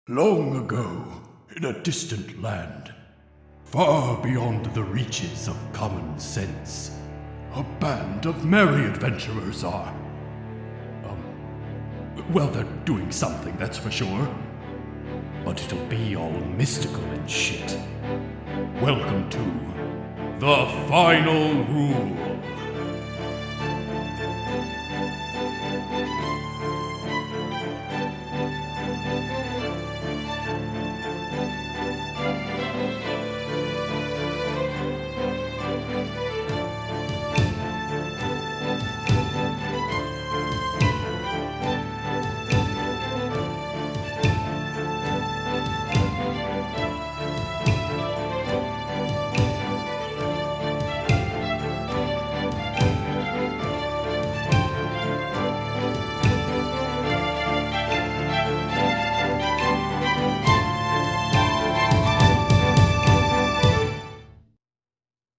Long ago, in a distant land, far beyond the reaches of common sense, a band of merry adventurers are. Well, they're doing something, that's for sure. But it'll be all mystical and shit. Welcome to The Final Rule.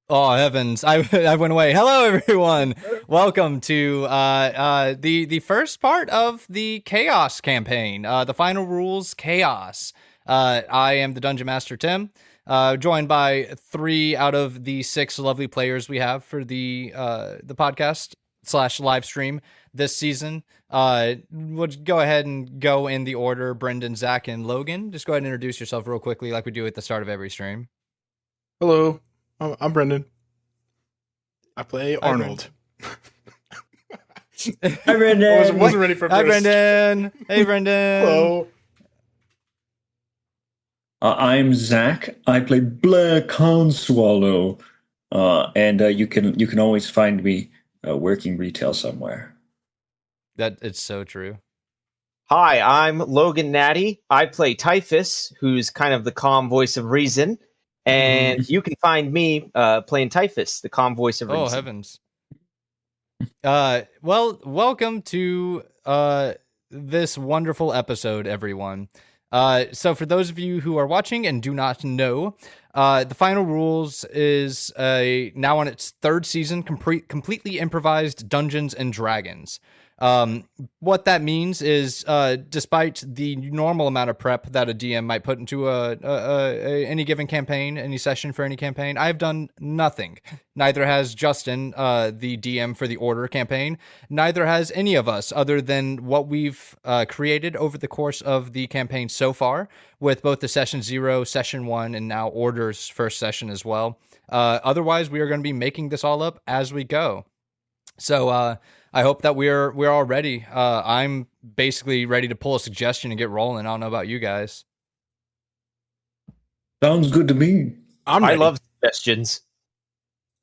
Oh heavens! I went away. Hello, everyone. Welcome to the first part of the Chaos campaign. The Final Rules Chaos. I am the Dungeon Master Tim, joined by 3 out of the 6 lovely players we have for the podcast / live stream this season. We'll go ahead and go in the order: Brendan, Zach, and Logan. Just go ahead and introduce yourself real quickly, like we do at the start of every stream. Hello, I'm Brendan. I play Arnold. Hi, Brendan. I wasn't ready for Hi, first. Brendan. Hey, Brendan. Hello. I'm Zach. I play Blair Codswallow, and you can always find me working retail somewhere. That it's so true. Hi, I'm Logan Naddy. I play Typhus, who's kind of the calm voice of reason. And you can find me playing Typhus, the calm voice of reason. Oh, heavens. Well, welcome to this wonderful episode, everyone. So for those of you who are watching and do not know, The Final Rules is now on its 3rd season, completely improvised Dungeons and Dragons. What that means is, despite the normal amount of prep that a DM might put into any given campaign, any session for any campaign, I've done nothing. Neither has Justin, the DM for the Order campaign. Neither has any of us, other than what we've created over the course of the campaign so far, with both the Session 0, Session 1, and now Order's first session as well. Otherwise, we are going to be making this all up as we go. So I hope that we're all ready. I'm basically ready to pull a suggestion and get rolling. I don't know about you guys. Sounds good to me. I love suggestions.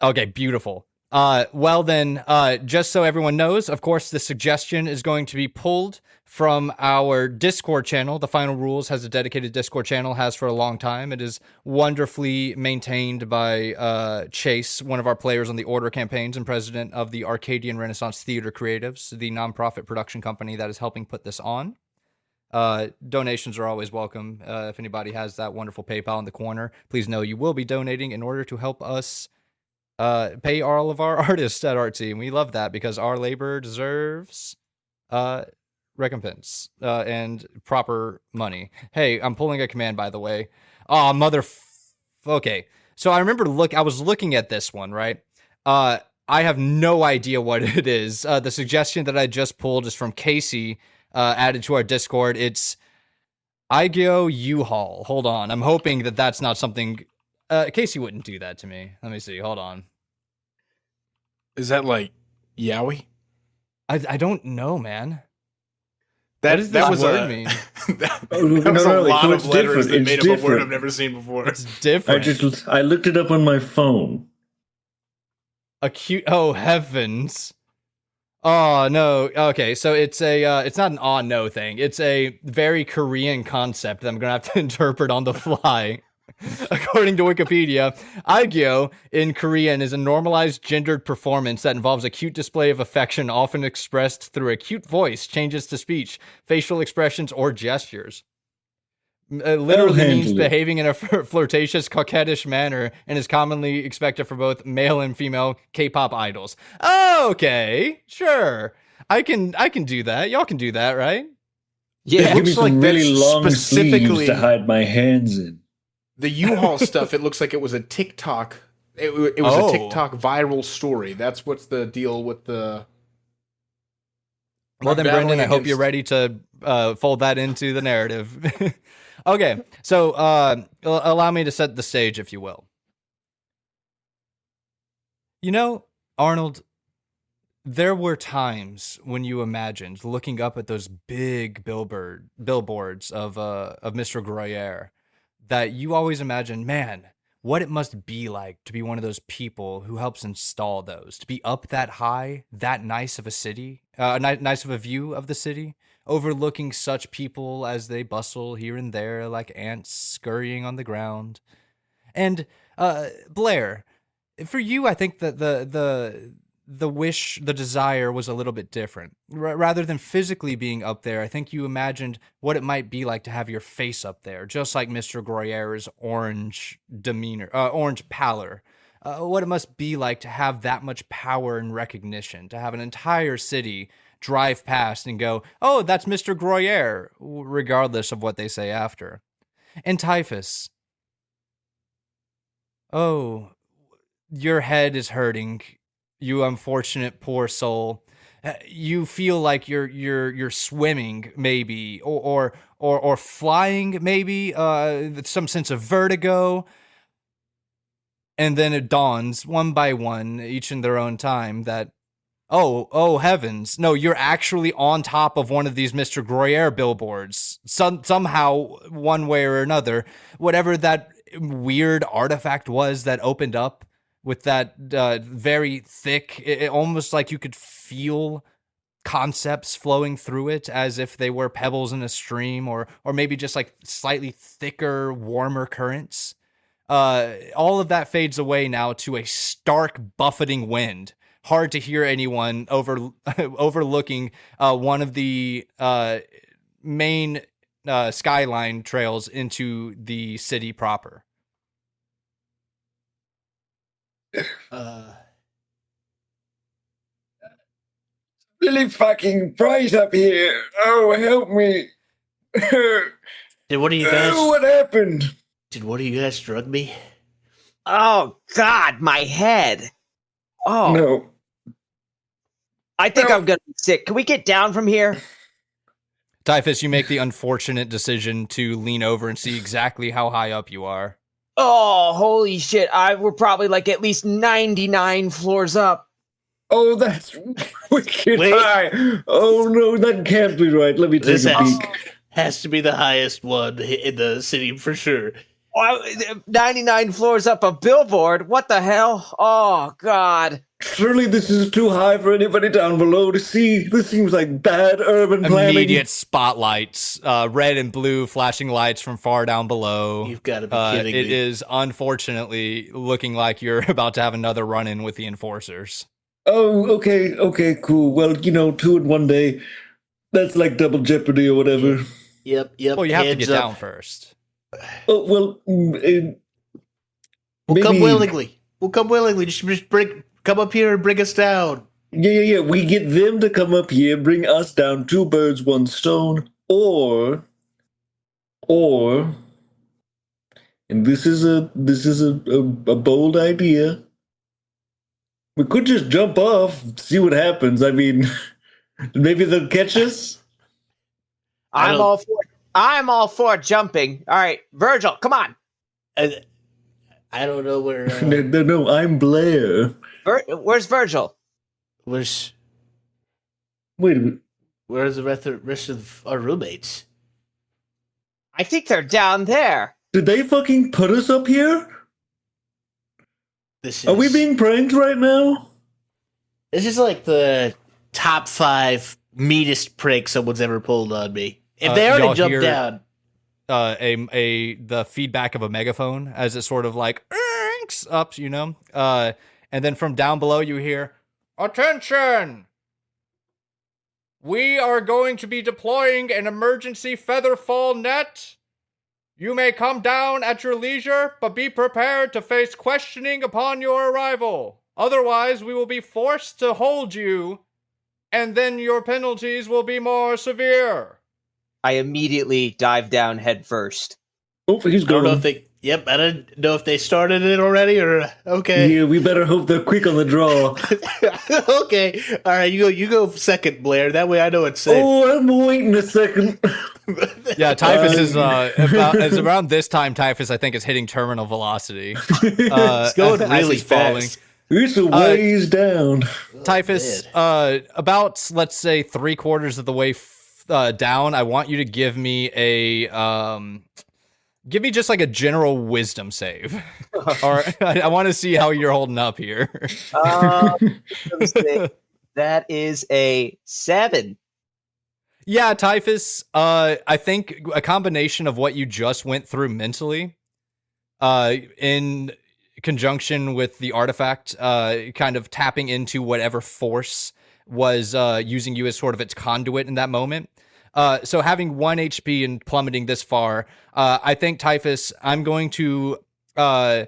Okay, beautiful. Well then, just so everyone knows, of course, the suggestion is going to be pulled from our Discord channel. The Final Rules has a dedicated Discord channel, has for a long time. It is wonderfully maintained by Chase, one of our players on the Order campaigns and president of the Arcadian Renaissance Theater Creatives, the nonprofit production company that is helping put this on. Donations are always welcome. If anybody has that wonderful PayPal in the corner, please know you will be donating in order to help us pay all of our artists at Artsy, and we love that because our labor deserves recompense and proper money. Hey, I'm pulling a command, by the way. Oh, okay, so I remember I was looking at this one, right? I have no idea what it is. The suggestion that I just pulled is from Casey, added to our Discord. It's WEHaul. Hold on, I'm hoping that that's not something... Casey wouldn't do that to me. Let me see. Hold on. Is that like Yowie? I don't know, man. That What does this was word a mean? that Oh, was no, a lot so of it's letters different. that It's made up a word different. I've never seen before. It's different. I looked it up on my phone. Acute. Oh heavens. Oh no. Okay, so it's it's not an no thing. It's a very Korean concept that I'm gonna have to interpret on the fly. According to Wikipedia, Aegyo in Korean is a normalized gendered performance that involves acute display of affection, often expressed through acute voice, changes to speech, facial expressions, or gestures. Literally means behaving in a flirtatious, coquettish manner, and is commonly expected for both male and female K-pop idols. Okay, sure. I can do that. Y'all can do that, right? Yeah. Give me looks like some really that's long sleeves specifically- to hide my hands in. The U-Haul stuff, it looks like it was a TikTok. It was Oh. a TikTok viral story. That's what's the deal with the. Well then, battling Brendan, I hope you're against- ready to fold that into the narrative. Okay, so allow me to set the stage, if you will. You know, Arnold, there were times when you imagined looking up at those big billboards of Mr. Gruyere, that you always imagined, man, what it must be like to be one of those people who helps install those, to be up that high, that nice of a city, nice of a view of the city, overlooking such people as they bustle here and there like ants scurrying on the ground. And Blair, for you, I think that the wish, the desire was a little bit different. Rather than physically being up there, I think you imagined what it might be like to have your face up there, just like Mr. Gruyere's orange demeanor, orange pallor. What it must be like to have that much power and recognition, to have an entire city drive past and go, oh, that's Mr. Gruyere, regardless of what they say after. And Typhus, oh, your head is hurting, you unfortunate poor soul. You feel like you're swimming, maybe, or flying, maybe, some sense of vertigo. And then it dawns one by one, each in their own time, that oh heavens, no, you're actually on top of one of these Mr. Gruyere billboards. Somehow, one way or another, whatever that weird artifact was that opened up with that very thick, it almost like you could feel concepts flowing through it as if they were pebbles in a stream, or maybe just like slightly thicker, warmer currents. All of that fades away now to a stark buffeting wind. Hard to hear anyone overlooking one of the main skyline trails into the city proper. Really fucking bright up here. Oh, help me. Did one of you guys? What happened? Did one of you guys drug me? Oh God, my head. Oh, No. I think I'm gonna be sick. Can we get down from here? Typhus, you make the unfortunate decision to lean over and see exactly how high up you are. Oh, holy shit! We're probably like at least 99 floors up. Oh, that's wicked Wait. high. Oh, no, that can't be right. Let me take This a has, peek. has to be the highest one in the city for sure. 99 floors up a billboard. What the hell? Oh God. Surely this is too high for anybody down below to see. This seems like bad urban planning. Immediate spotlights, red and blue flashing lights from far down below. You've got to be kidding It me. is unfortunately looking like you're about to have another run-in with the enforcers. Oh, okay, cool. Well, 2 in one day. That's like double jeopardy or whatever. Yep. Well, you have to hands get up. down first. Oh, well, We'll come maybe- willingly. We'll come willingly. Just come up here and bring us down. Yeah. We get them to come up here, bring us down. 2 birds, 1 stone. Or, and this is a bold idea. We could just jump off, see what happens. I mean, maybe they'll catch us. I'm all for jumping. All right, Virgil, come on. I don't know where. No, I'm Blair. Where's Virgil? Where's Wait a minute. the rest of our roommates? I think they're down there. Did they fucking put us up here? This is. Are we being pranked right now? This is like the top 5 meanest prank someone's ever pulled on me. If they already y'all jumped hear- down, the feedback of a megaphone as it sort of like up, and then from down below you hear, "Attention! We are going to be deploying an emergency feather fall net. You may come down at your leisure, but be prepared to face questioning upon your arrival. Otherwise, we will be forced to hold you, and then your penalties will be more severe." I immediately dive down head first. Oh, he's I don't going. know if they. Yep, I don't know if they started it already or okay. Yeah, we better hope they're quick on the draw. Okay, all right. You go second, Blair. That way I know it's safe. Oh, I'm waiting a second. Yeah, Typhus is around this time. Typhus, I think, is hitting terminal velocity. It's going as really he's falling. fast. It's a ways down. Typhus, about let's say 3/4 of the way down. I want you to give me give me just like a general wisdom save. Or I want to see how you're holding up here. That is a 7. Yeah, Typhus, I think a combination of what you just went through mentally, in conjunction with the artifact, kind of tapping into whatever force was using you as sort of its conduit in that moment. So having 1 HP and plummeting this far, I think, Typhus, I'm going to... I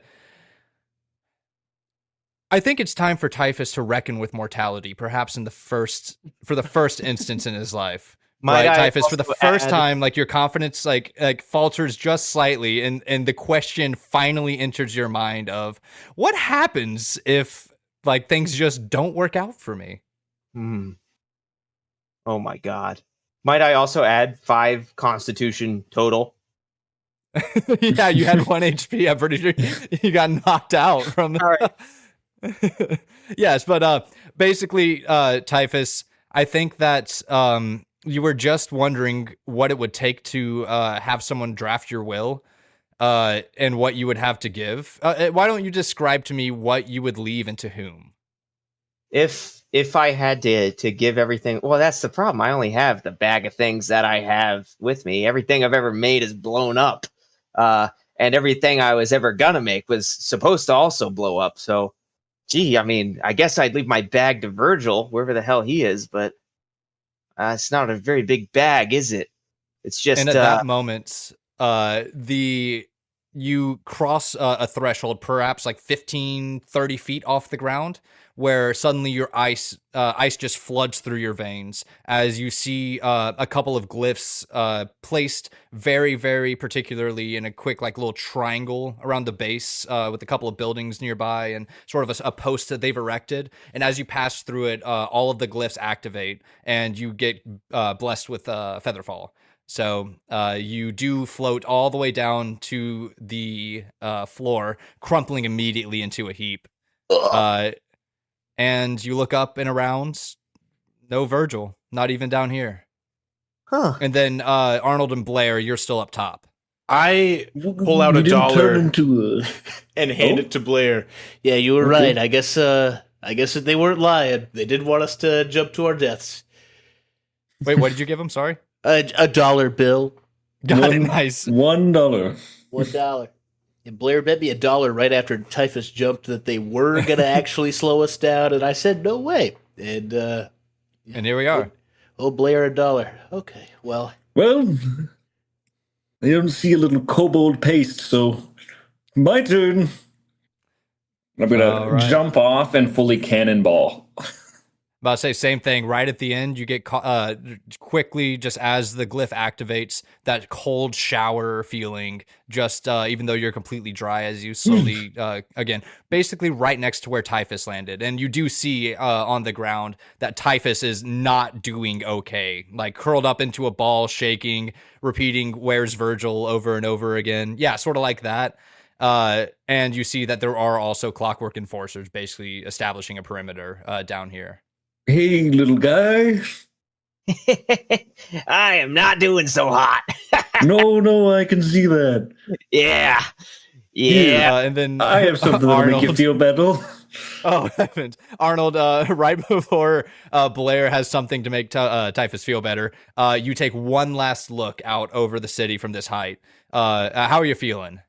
think it's time for Typhus to reckon with mortality, perhaps for the first instance in his life. Right, Typhus, for the first time, like your confidence like falters just slightly, and the question finally enters your mind of what happens if like things just don't work out for me. Oh my god. Might I also add 5 constitution total? Yeah, you had 1 HP. I'm pretty sure you got knocked out from. All right. Yes, but basically, Typhus, I think that you were just wondering what it would take to have someone draft your will, and what you would have to give. Why don't you describe to me what you would leave and to whom? If I had to give everything, well, that's the problem. I only have the bag of things that I have with me. Everything I've ever made is blown up, and everything I was ever gonna make was supposed to also blow up. So, gee, I mean, I guess I'd leave my bag to Virgil, wherever the hell he is, but it's not a very big bag, is it? It's just. And at that moment, you cross a threshold, perhaps like 15, 30 feet off the ground, where suddenly your ice just floods through your veins as you see a couple of glyphs placed very, very particularly in a quick like little triangle around the base, with a couple of buildings nearby and sort of a post that they've erected. And as you pass through it, all of the glyphs activate and you get blessed with Featherfall. So you do float all the way down to the floor, crumpling immediately into a heap. And you look up and around, no Virgil, not even down here. Huh. And then Arnold and Blair, you're still up top. I pull out You a didn't dollar turn into and hand it to Blair. Yeah, you were right. I guess that they weren't lying. They did want us to jump to our deaths. Wait, what did you give him? Sorry. A dollar bill. Got it. Nice. $1. $1. And Blair bet me $1 right after Typhus jumped that they were going to actually slow us down, and I said, no way. And here we are. Oh, Blair, $1. Okay, well. Well, I don't see a little kobold paste, so my turn. I'm going to jump off and fully cannonball. About to say same thing. Right at the end, you get quickly, just as the glyph activates, that cold shower feeling. Just even though you're completely dry, as you slowly again, basically right next to where Typhus landed, and you do see on the ground that Typhus is not doing okay, like curled up into a ball, shaking, repeating "Where's Virgil" over and over again. Yeah, sort of like that. And you see that there are also clockwork enforcers, basically establishing a perimeter down here. Hey, little guy. I am not doing so hot. No, I can see that. Yeah. And then I have something that'll make you feel better. Oh, heavens. Arnold, right before Blair has something to make Typhus feel better, you take one last look out over the city from this height. How are you feeling?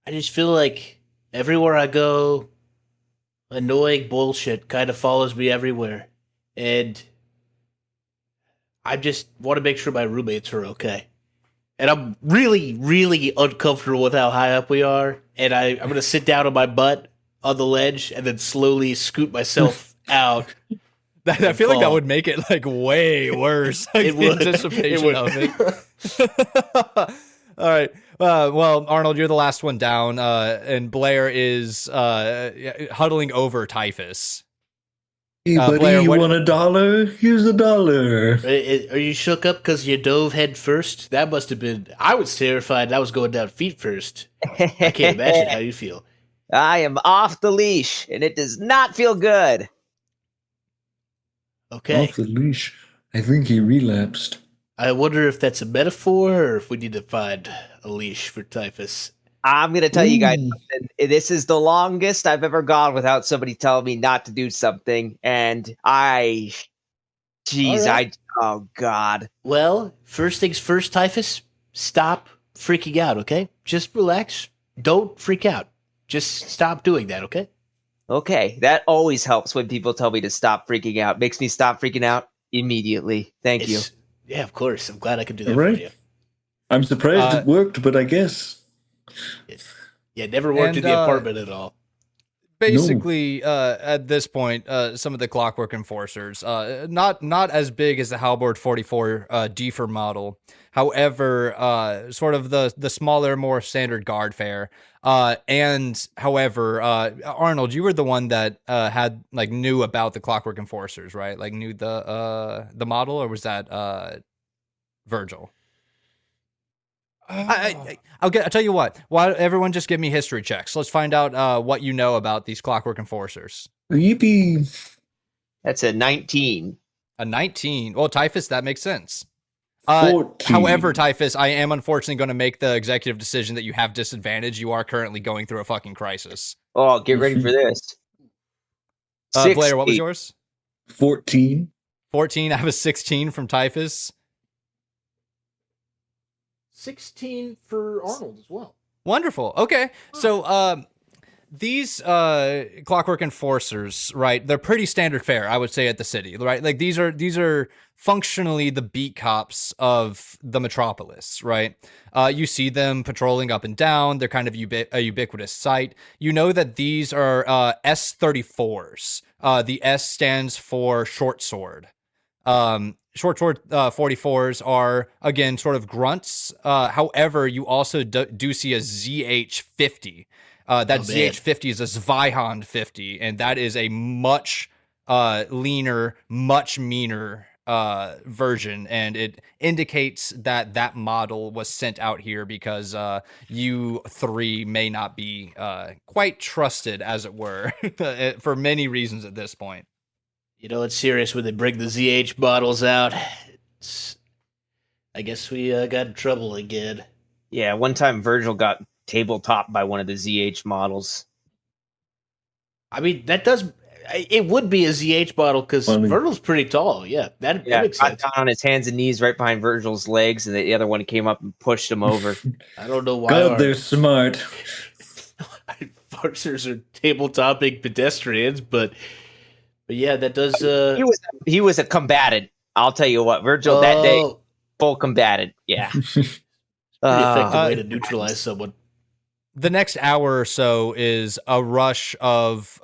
I just feel like everywhere I go, annoying bullshit kind of follows me everywhere. And I just want to make sure my roommates are okay. And I'm really, really uncomfortable with how high up we are. And I'm going to sit down on my butt on the ledge and then slowly scoot myself out I feel like that would make it like way worse. Like, It would. The anticipation It would. of it. All right. Well, Arnold, you're the last one down, and Blair is huddling over Typhus. Hey, buddy, Blair, you what- want $1? Here's $1. Are you shook up because you dove head first? That must have been. I was terrified. I was going down feet first. I can't imagine how you feel. I am off the leash, and it does not feel good. Okay. Off the leash. I think he relapsed. I wonder if that's a metaphor or if we need to find a leash for Typhus. I'm going to tell you guys Ooh. something. This is the longest I've ever gone without somebody telling me not to do something. And All right. oh God. Well, first things first, Typhus, stop freaking out, okay? Just relax. Don't freak out. Just stop doing that, okay? Okay. That always helps when people tell me to stop freaking out. Makes me stop freaking out immediately. Thank you. Yeah, of course. I'm glad I could do that All right. for you. I'm surprised it worked, but I guess. Yeah, never worked in And, the apartment at all. Basically, at this point, some of the Clockwork Enforcers, not as big as the Halberd 44 Defer model. However, sort of the smaller, more standard guard fare. And however, Arnold, you were the one that had like knew about the Clockwork Enforcers, right? Like knew the model, or was that Virgil? I'll tell you what. Why everyone just give me history checks? Let's find out what you know about these Clockwork Enforcers. Yippee. That's a 19. A 19. Well, Typhus, that makes sense. 14. However, Typhus, I am unfortunately going to make the executive decision that you have disadvantage. You are currently going through a fucking crisis. Oh, get ready for this. Blair, what was 60. yours? 14. 14. I have a 16 from Typhus. 16 for Arnold as well. Wonderful. Okay. So, these Clockwork Enforcers, right? They're pretty standard fare, I would say, at the city, right? Like these are functionally the beat cops of the metropolis, right? You see them patrolling up and down. They're kind of a ubiquitous sight. You know that these are S3E4s. The S stands for short sword. Short sword 44s are, again, sort of grunts. However, you also do see a ZH50. That ZH50 is a Zweihan 50, and that is a much leaner, much meaner version, and it indicates that model was sent out here because you three may not be quite trusted, as it were, for many reasons at this point. You know, it's serious when they bring the ZH bottles out. I guess we got in trouble again. Yeah, one time Virgil got tabletop by one of the ZH models. I mean, that does... It would be a ZH bottle because Virgil's pretty tall. Yeah, that makes got sense. down on his hands and knees right behind Virgil's legs, and the other one came up and pushed him over. I don't know why. God, they're smart. Enforcers are tabletoping pedestrians, but yeah, that does. He was a combatant. I'll tell you what, Virgil that day, full combatant. Yeah, pretty effective way to neutralize someone. The next hour or so is a rush of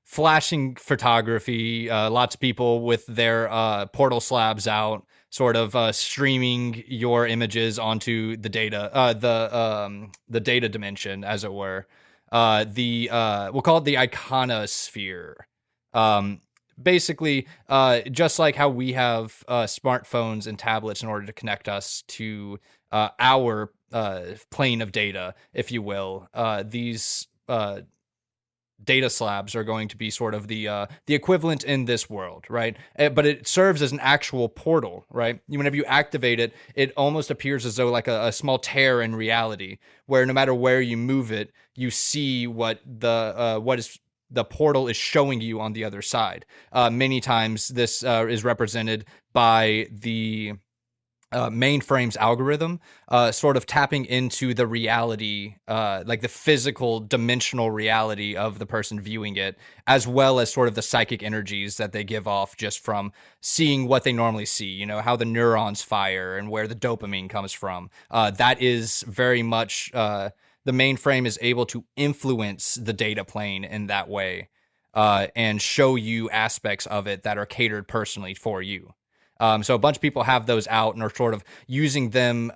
flashing photography, lots of people with their portal slabs out, sort of streaming your images onto the data, the data dimension, as it were. We'll call it the iconosphere. Basically, just like how we have smartphones and tablets in order to connect us to our plane of data, if you will, these data slabs are going to be sort of the equivalent in this world, right? But it serves as an actual portal, right? Whenever you activate it, it almost appears as though like a small tear in reality, where no matter where you move it, you see what the portal is showing you on the other side. Many times this is represented by the mainframe's algorithm, sort of tapping into the reality, like the physical dimensional reality of the person viewing it, as well as sort of the psychic energies that they give off just from seeing what they normally see, you know, how the neurons fire and where the dopamine comes from. That is very much, the mainframe is able to influence the data plane in that way. and show you aspects of it that are catered personally for you. So a bunch of people have those out and are sort of using them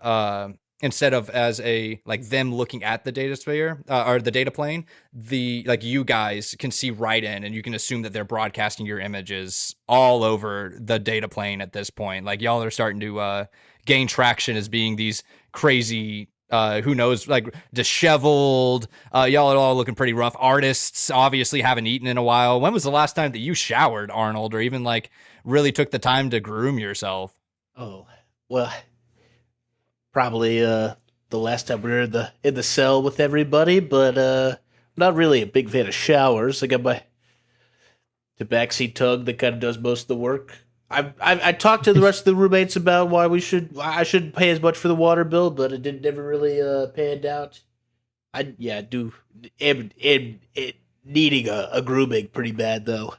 instead of as a like them looking at the data sphere or the data plane. The like you guys can see right in, and you can assume that they're broadcasting your images all over the data plane at this point. Like y'all are starting to gain traction as being these crazy. Who knows, like disheveled. Y'all are all looking pretty rough. Artists obviously haven't eaten in a while. When was the last time that you showered, Arnold, or even like really took the time to groom yourself? Oh, well, probably the last time we were in the cell with everybody, but not really a big fan of showers. I got the backseat tug that kind of does most of the work. I talked to the rest of the roommates about why I shouldn't pay as much for the water bill, but it didn't never really panned out. I do it needing a grooming pretty bad though.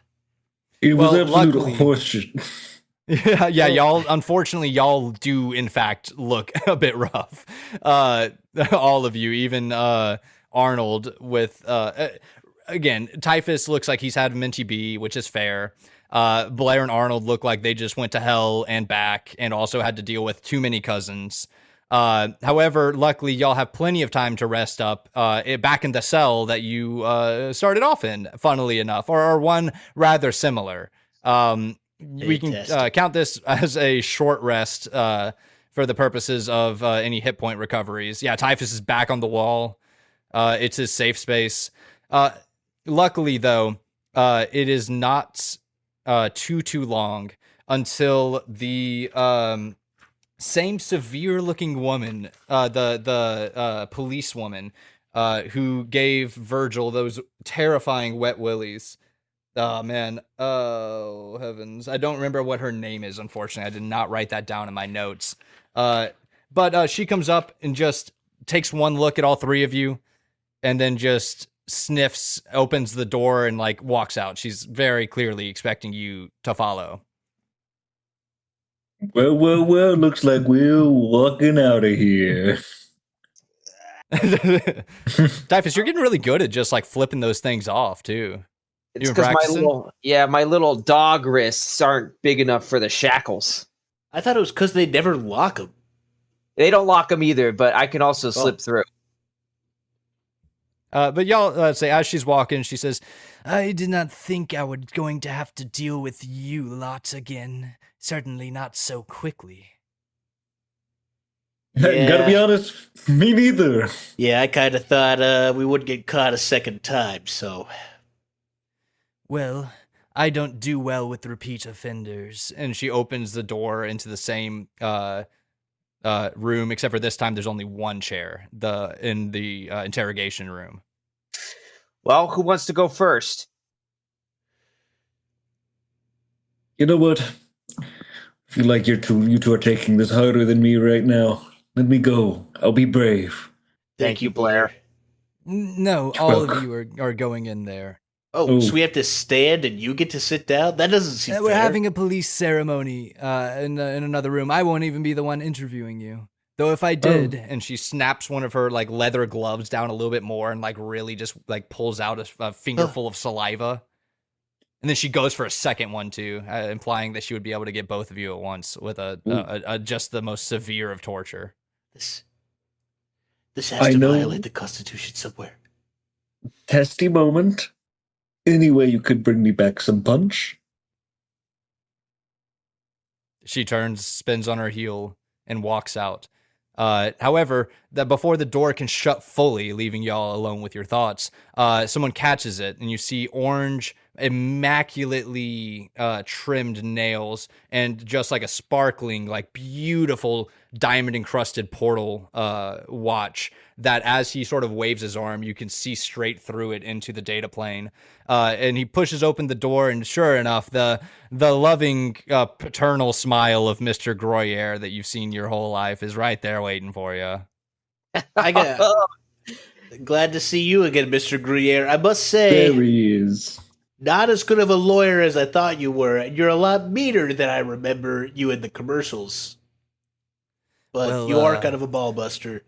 It was Well, absolute luckily- horseshit. Yeah, y'all. Unfortunately, y'all do in fact look a bit rough. All of you, even Arnold. With again, Typhus looks like he's had Minty B, which is fair. Blair and Arnold look like they just went to hell and back, and also had to deal with too many cousins. However, luckily, y'all have plenty of time to rest up back in the cell that you started off in. Funnily enough, or one rather similar. We can count this as a short rest for the purposes of any hit point recoveries. Yeah, Typhus is back on the wall. It's his safe space. Luckily, though, it is not too long until the same severe-looking woman, the police woman, who gave Virgil those terrifying wet willies. Oh, man. Oh, heavens. I don't remember what her name is, unfortunately. I did not write that down in my notes. But she comes up and just takes one look at all three of you and then just sniffs, opens the door, and, like, walks out. She's very clearly expecting you to follow. Well, looks like we're walking out of here. Typhus, you're getting really good at just, like, flipping those things off, too. It's You because practicing? my little dog wrists aren't big enough for the shackles. I thought it was because they never lock them. They don't lock them either, but I can also slip through. But y'all say, as she's walking, she says, I did not think I was going to have to deal with you lot again. Certainly not so quickly. Yeah. Gotta be honest, me neither. Yeah, I kind of thought we wouldn't get caught a second time, so... Well, I don't do well with repeat offenders. And she opens the door into the same room, except for this time there's only one chair in the interrogation room. Well, who wants to go first? You know what? I feel like you two are taking this harder than me right now. Let me go. I'll be brave. Thank you, Blair. No, all of you are going in there. Oh, so we have to stand and you get to sit down? That doesn't seem fair. We're having a police ceremony in another room. I won't even be the one interviewing you. Though if I did, and she snaps one of her like leather gloves down a little bit more and like really just like pulls out a fingerful of saliva. And then she goes for a second one too, implying that she would be able to get both of you at once with a just the most severe of torture. This has to violate the Constitution somewhere. Testy moment. Any way you could bring me back some punch? She turns, spins on her heel, and walks out. However, that before the door can shut fully, leaving y'all alone with your thoughts, someone catches it, and you see orange, immaculately trimmed nails, and just like a sparkling, like beautiful diamond-encrusted portal watch that as he sort of waves his arm, you can see straight through it into the data plane. And he pushes open the door, and sure enough, the loving paternal smile of Mr. Gruyere that you've seen your whole life is right there waiting for you. Glad to see you again, Mr. Gruyere. I must say, There he is. not as good of a lawyer as I thought you were, and you're a lot meaner than I remember you in the commercials. But Well, you are kind of a ball buster.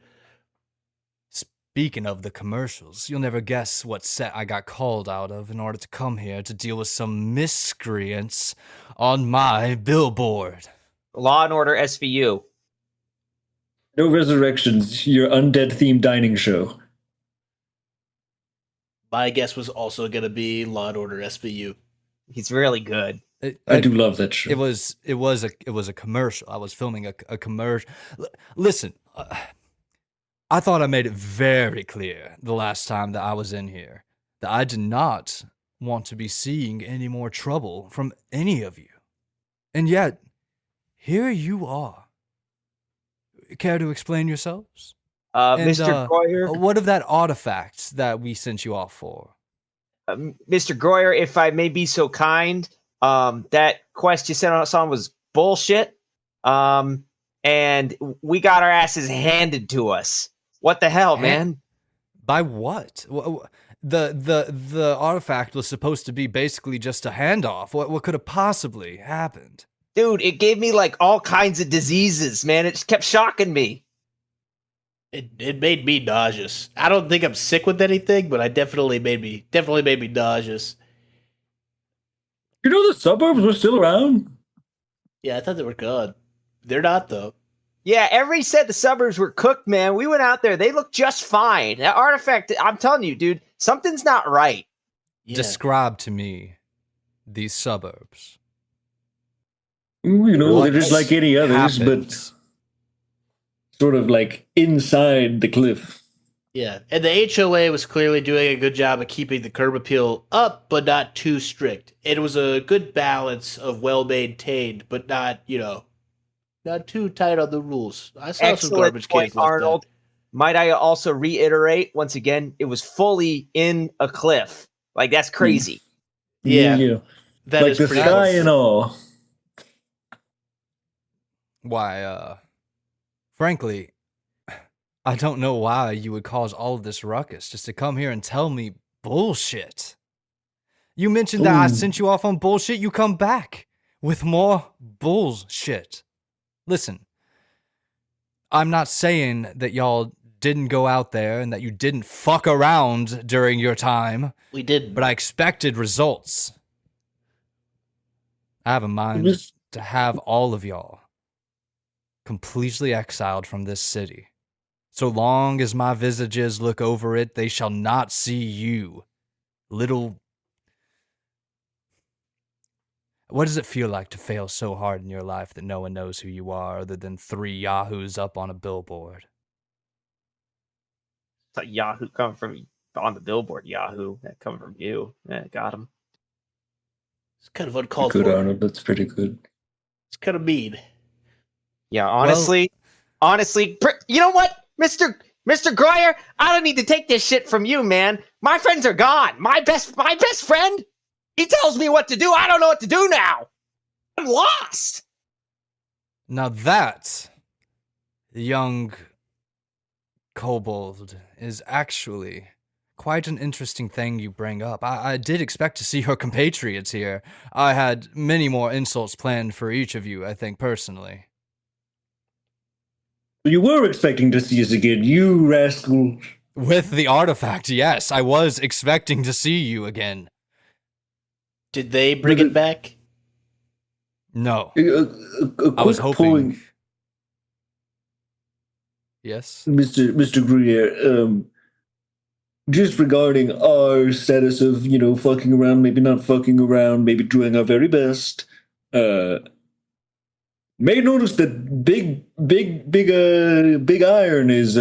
Speaking of the commercials, you'll never guess what set I got called out of in order to come here to deal with some miscreants on my billboard. Law and Order SVU. No Resurrections, your undead-themed dining show. My guess was also going to be Law and Order SVU. He's really good. I do love that show. It was a commercial. I was filming a commercial. Listen, I thought I made it very clear the last time that I was in here that I did not want to be seeing any more trouble from any of you. And yet, here you are. Care to explain yourselves? Mr. Goyer. What of that artifact that we sent you off for? Mr. Goyer, if I may be so kind, that quest you sent us on was bullshit. And we got our asses handed to us. What the hell, man? By what? The artifact was supposed to be basically just a handoff. What could have possibly happened? Dude, it gave me like all kinds of diseases, man. It just kept shocking me. It made me nauseous. I don't think I'm sick with anything, but it definitely made me nauseous. You know the suburbs were still around? Yeah, I thought they were gone. They're not, though. Yeah, everybody said the suburbs were cooked, man. We went out there. They look just fine. That artifact, I'm telling you, dude, something's not right. Yeah. Describe to me these suburbs. You know, What they're just like any others, happened? but sort of like inside the cliff. Yeah, and the HOA was clearly doing a good job of keeping the curb appeal up, but not too strict. It was a good balance of well-maintained, but not, not too tight on the rules. I saw some garbage cans left Arnold. Might I also reiterate, once again, it was fully in a cliff. Like, that's crazy. Yeah. That like is the pretty sky cool. and all. Why, frankly, I don't know why you would cause all of this ruckus just to come here and tell me bullshit. You mentioned that I sent you off on bullshit. You come back with more bullshit. Listen, I'm not saying that y'all didn't go out there and that you didn't fuck around during your time. We did. But I expected results. I have a mind to have all of y'all completely exiled from this city. So long as my visages look over it, they shall not see you. Little... What does it feel like to fail so hard in your life that no one knows who you are other than 3 yahoos up on a billboard? It's like Yahoo coming from on the billboard, Yahoo. That coming from you. Yeah, got him. It's kind of uncalled Good, for. Arnold. That's pretty good. It's kind of mean. Yeah, honestly, you know what, Mr. Groyer? I don't need to take this shit from you, man. My friends are gone. My best friend, he tells me what to do. I don't know what to do now. I'm lost. Now that, young kobold, is actually quite an interesting thing you bring up. I did expect to see your compatriots here. I had many more insults planned for each of you, I think, personally. You were expecting to see us again, you rascal. With the artifact, yes, I was expecting to see you again. Did they bring it back? No. I was hoping... Yes? Mr. Greer, just regarding our status of, fucking around, maybe not fucking around, maybe doing our very best, may notice that big iron is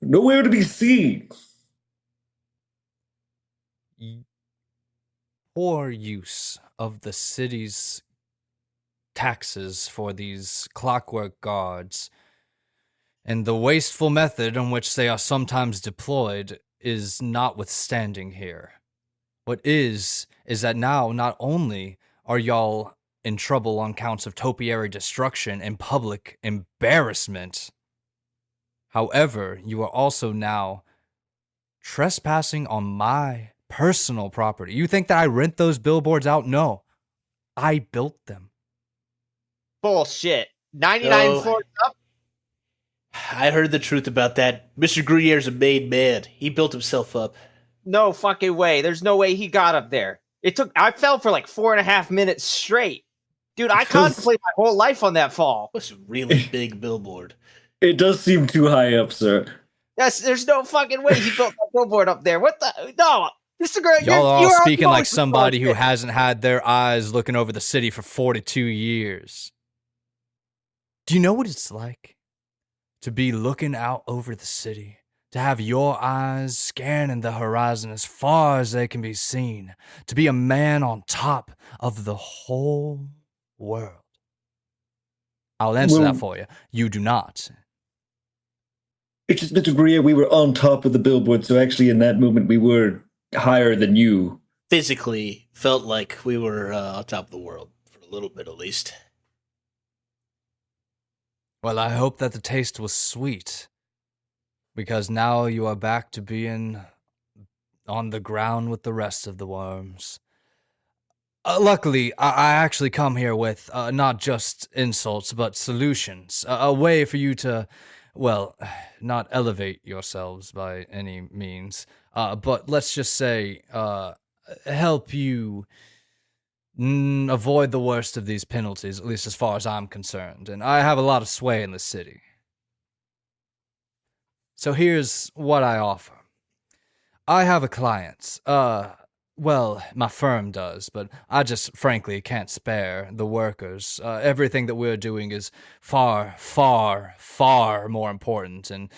nowhere to be seen. Poor use of the city's taxes for these clockwork guards, and the wasteful method in which they are sometimes deployed is notwithstanding here. What is that now not only are y'all in trouble on counts of topiary destruction and public embarrassment, however, you are also now trespassing on my personal property. You think that I rent those billboards out? No. I built them. Bullshit. 99 floors up? I heard the truth about that. Mr. Gruyère's a made man. He built himself up. No fucking way. There's no way he got up there. I fell for like 4.5 minutes straight. Dude, I contemplate my whole life on that fall. That's a really big billboard. It does seem too high up, sir. Yes, there's no fucking way he built that billboard up there. What the? No. Mr. Gray, Y'all are all speaking like somebody who bullshit. hasn't had their eyes looking over the city for 42 years. Do you know what it's like to be looking out over the city? To have your eyes scanning the horizon as far as they can be seen. To be a man on top of the whole world. I'll answer that for you. You do not. It's just, Mr. Gruyere, we were on top of the billboard, so actually in that moment we were higher than you. Physically felt like we were on top of the world, for a little bit at least. Well, I hope that the taste was sweet. Because now you are back to being on the ground with the rest of the worms. Luckily, I actually come here with not just insults, but solutions. A way for you to, well, not elevate yourselves by any means, but let's just say help you avoid the worst of these penalties, at least as far as I'm concerned. And I have a lot of sway in the city. So here's what I offer. I have a client. Well, my firm does, but I just frankly can't spare the workers. Everything that we're doing is far, far, far more important, and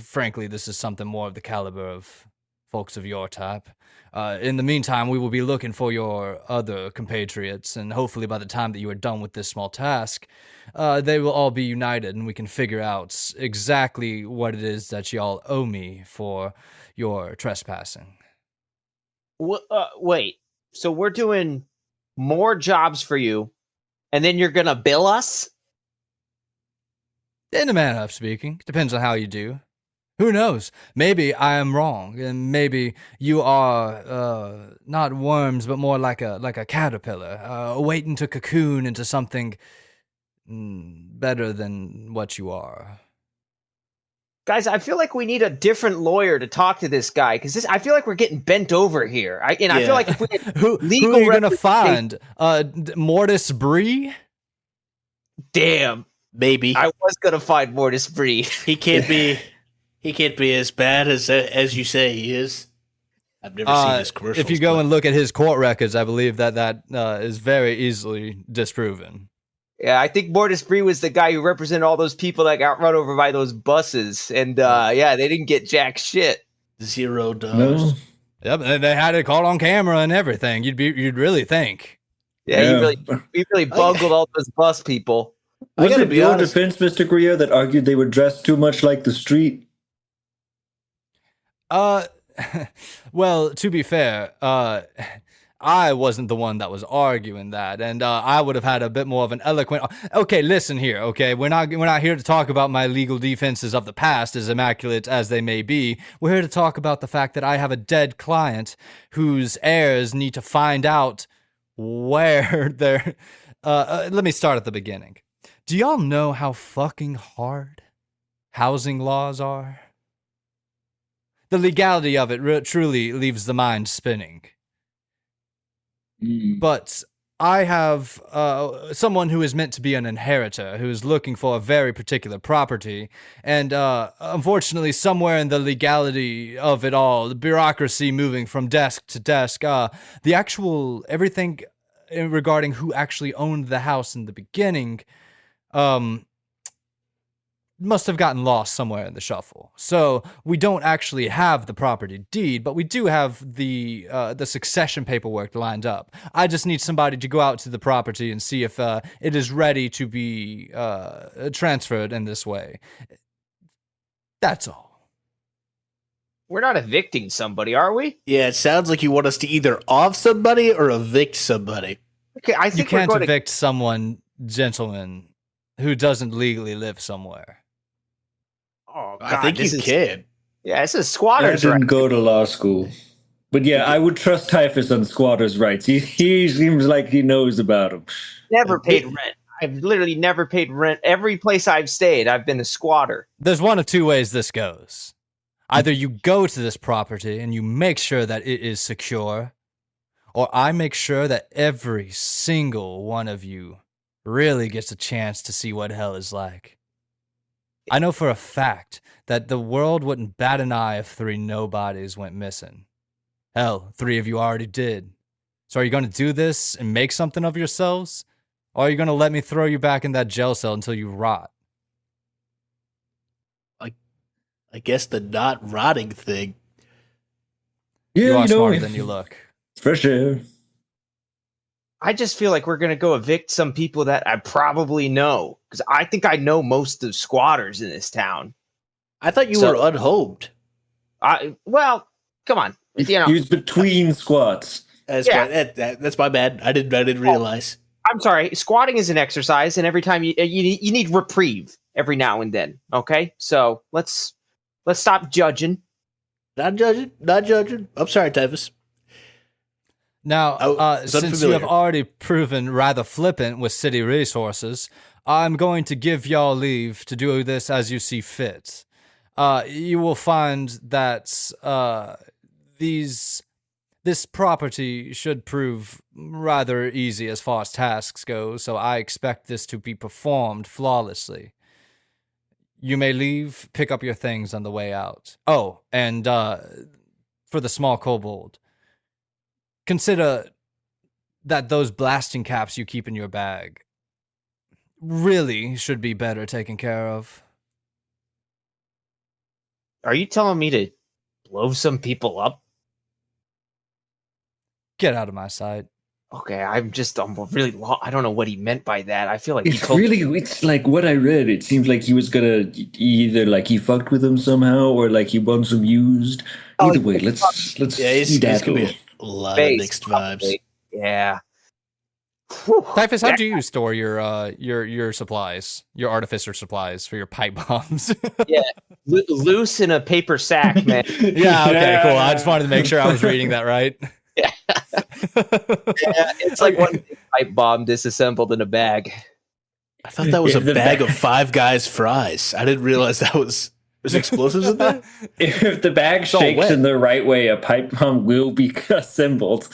frankly, this is something more of the caliber of folks of your type. In the meantime, we will be looking for your other compatriots, and hopefully by the time that you are done with this small task, they will all be united, and we can figure out exactly what it is that y'all owe me for your trespassing. Wait, so we're doing more jobs for you, and then you're gonna bill us? In a manner of speaking. Depends on how you do. Who knows? Maybe I am wrong, and maybe you are not worms, but more like a caterpillar, waiting to cocoon into something better than what you are. Guys, I feel like we need a different lawyer to talk to this guy, because I feel like we're getting bent over here. I feel like if we had Who are you gonna find? Mortis Bree? Damn, Maybe. I was gonna find Mortis Bree. He can't be as bad as you say he is. I've never seen his commercials. If you go and look at his court records, I believe that is very easily disproven. Yeah, I think Mortis Bree was the guy who represented all those people that got run over by those buses, and they didn't get jack shit. $0. No. Yep, they had it caught on camera and everything. You'd really think. Yeah, he really bungled all those bus people. Was gotta it be your honest. defense, Mr. Gruyere, that argued they were dressed too much like the street? Well, to be fair, I wasn't the one that was arguing that, and I would have had a bit more of an eloquent. Okay, listen here. Okay, we're not here to talk about my legal defenses of the past, as immaculate as they may be. We're here to talk about the fact that I have a dead client whose heirs need to find out where they're. Let me start at the beginning. Do y'all know how fucking hard housing laws are? The legality of it truly leaves the mind spinning. But I have someone who is meant to be an inheritor who is looking for a very particular property. And unfortunately, somewhere in the legality of it all, the bureaucracy moving from desk to desk, the actual everything regarding who actually owned the house in the beginning must have gotten lost somewhere in the shuffle. So we don't actually have the property deed, but we do have the succession paperwork lined up. I just need somebody to go out to the property and see if it is ready to be transferred in this way. That's all. We're not evicting somebody, are we? Yeah, it sounds like you want us to either off somebody or evict somebody. Okay, I You think can't we're going evict someone, gentlemen, who doesn't legally live somewhere. Oh, God, I think you can. Yeah, this is I squatters' didn't right. go to law school. But yeah, I would trust Typhus on squatters' rights. He seems like he knows about them. Never paid rent. I've literally never paid rent. Every place I've stayed, I've been a squatter. There's one of two ways this goes. Either you go to this property and you make sure that it is secure, or I make sure that every single one of you really gets a chance to see what hell is like. I know for a fact that the world wouldn't bat an eye if 3 nobodies went missing. Hell, 3 of you already did. So are you going to do this and make something of yourselves? Or are you going to let me throw you back in that jail cell until you rot? I guess the not rotting thing. Yeah, You are smarter than you look. For sure. I just feel like we're going to go evict some people that I probably know. Because I think I know most of the squatters in this town. I thought you were unhomed. Well, come on. He was between squats. That's my bad. I didn't realize. I'm sorry. Squatting is an exercise, and every time you need reprieve every now and then. Okay, so let's stop judging. Not judging. I'm sorry, Typhus. Now, since you have already proven rather flippant with city resources, I'm going to give y'all leave to do this as you see fit. You will find that this property should prove rather easy as far as tasks go, so I expect this to be performed flawlessly. You may leave, pick up your things on the way out. Oh, and for the small kobold, consider that those blasting caps you keep in your bag really should be better taken care of. Are you telling me to blow some people up? Get out of my sight. Okay, I'm really I don't know what he meant by that. I feel like It's like what I read. It seems like he was gonna either like he fucked with him somehow or like he wants him used. Either way, let's he's gonna be a lot of mixed vibes. Yeah. Typhus, how do you store your supplies, your artificer supplies for your pipe bombs? Yeah, loose in a paper sack, man. Yeah, okay, cool. I just wanted to make sure I was reading that right. Yeah, it's like one big pipe bomb disassembled in a bag. I thought that was a bag of Five Guys fries. I didn't realize there's explosives in there. If the bag shakes in the right way, a pipe bomb will be assembled.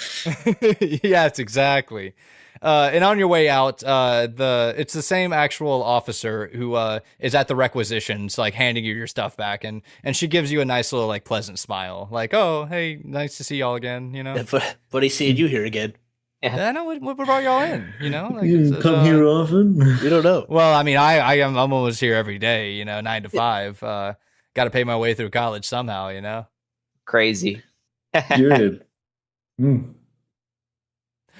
Yes, exactly. And on your way out, it's the same actual officer who is at the requisitions, like handing you your stuff back, and she gives you a nice little like pleasant smile, like, "Oh, hey, nice to see y'all again." You know, funny seeing you here again. Yeah, I know what brought y'all in. You know, like, you come here often. We don't know. Well, I mean, I'm almost here every day. You know, 9 to 5. Got to pay my way through college somehow. You know, crazy. You're in.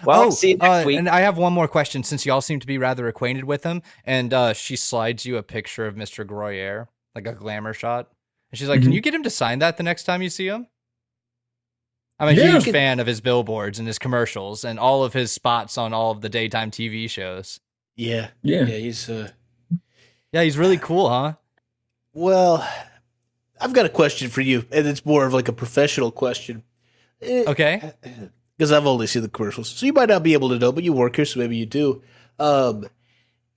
Well, see you next week. And I have one more question, since y'all seem to be rather acquainted with him. And she slides you a picture of Mr. Gruyere, like a glamour shot. And she's like, "Can you get him to sign that the next time you see him?" I'm a huge fan of his billboards and his commercials and all of his spots on all of the daytime TV shows. Yeah, he's really cool, huh? Well, I've got a question for you, and it's more of like a professional question. Okay. Because I've only seen the commercials, so you might not be able to know, but you work here, so maybe you do.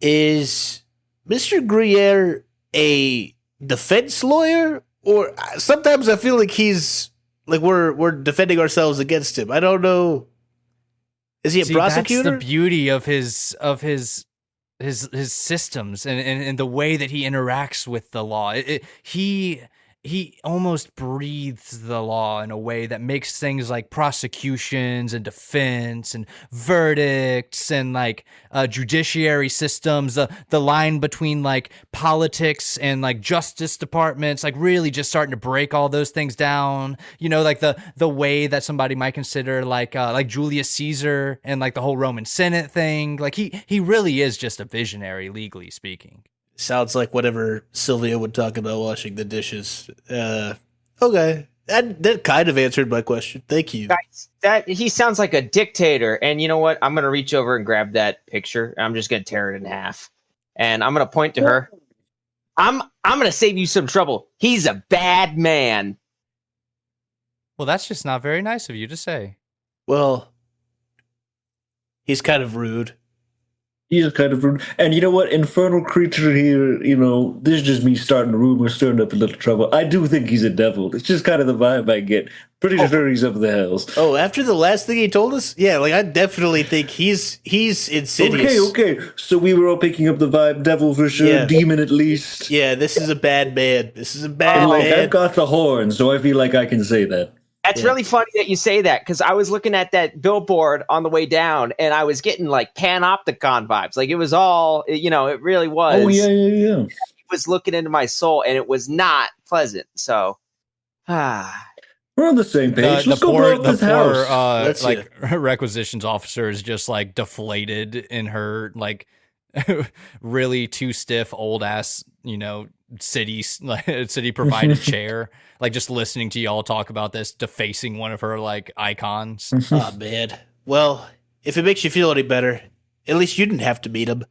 Is Mr. Gruyere a defense lawyer, or sometimes I feel like he's like we're defending ourselves against him? I don't know. Is he a prosecutor? That's the beauty of his systems and the way that he interacts with the law. He almost breathes the law in a way that makes things like prosecutions and defense and verdicts and like judiciary systems, the line between like politics and like justice departments, like really just starting to break all those things down. You know, like the way that somebody might consider like Julius Caesar and like the whole Roman Senate thing. Like he really is just a visionary, legally speaking. Sounds like whatever Sylvia would talk about washing the dishes. Okay. That kind of answered my question. Thank you. That he sounds like a dictator. And you know what? I'm going to reach over and grab that picture. And I'm just going to tear it in half. And I'm going to point to her. I'm going to save you some trouble. He's a bad man. Well, that's just not very nice of you to say. Well, he's kind of rude. He is kind of rude. And you know what? Infernal creature here, this is just me starting a rumor, stirring up a little trouble. I do think he's a devil. It's just kind of the vibe I get. Pretty sure he's of the hells. Oh, after the last thing he told us? Yeah, like I definitely think he's insidious. Okay. So we were all picking up the vibe, devil for sure, Yeah. demon at least. Yeah, this is a bad man. This is a bad And man. I've got the horn, so I feel like I can say that. That's really funny that you say that, because I was looking at that billboard on the way down, and I was getting like Panopticon vibes. Like it was all, it really was. Oh, yeah. It was looking into my soul, and it was not pleasant. So, we're on the same page. Let's go blow up this house. Requisitions officer is just like deflated in her like really too stiff old ass, city provided chair, like just listening to y'all talk about this, defacing one of her like icons. Oh man. Well, if it makes you feel any better, at least you didn't have to meet him.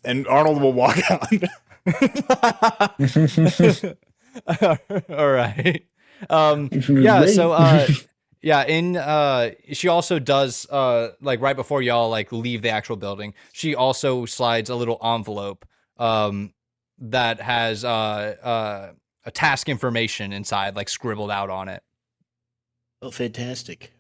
And Arnold will walk out. All right. She also does like right before y'all like leave the actual building, she also slides a little envelope that has a task information inside, like scribbled out on it. Oh, fantastic.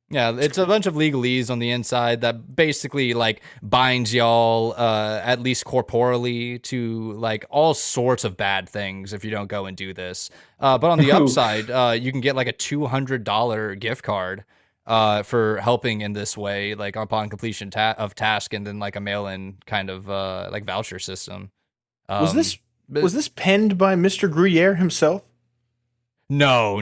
Yeah, it's a bunch of legalese on the inside that basically like binds y'all at least corporally to like all sorts of bad things if you don't go and do this. But on the upside, you can get like a $200 gift card for helping in this way, like upon completion of task, and then like a mail-in kind of like voucher system. Was this penned by Mr. Gruyere himself? No,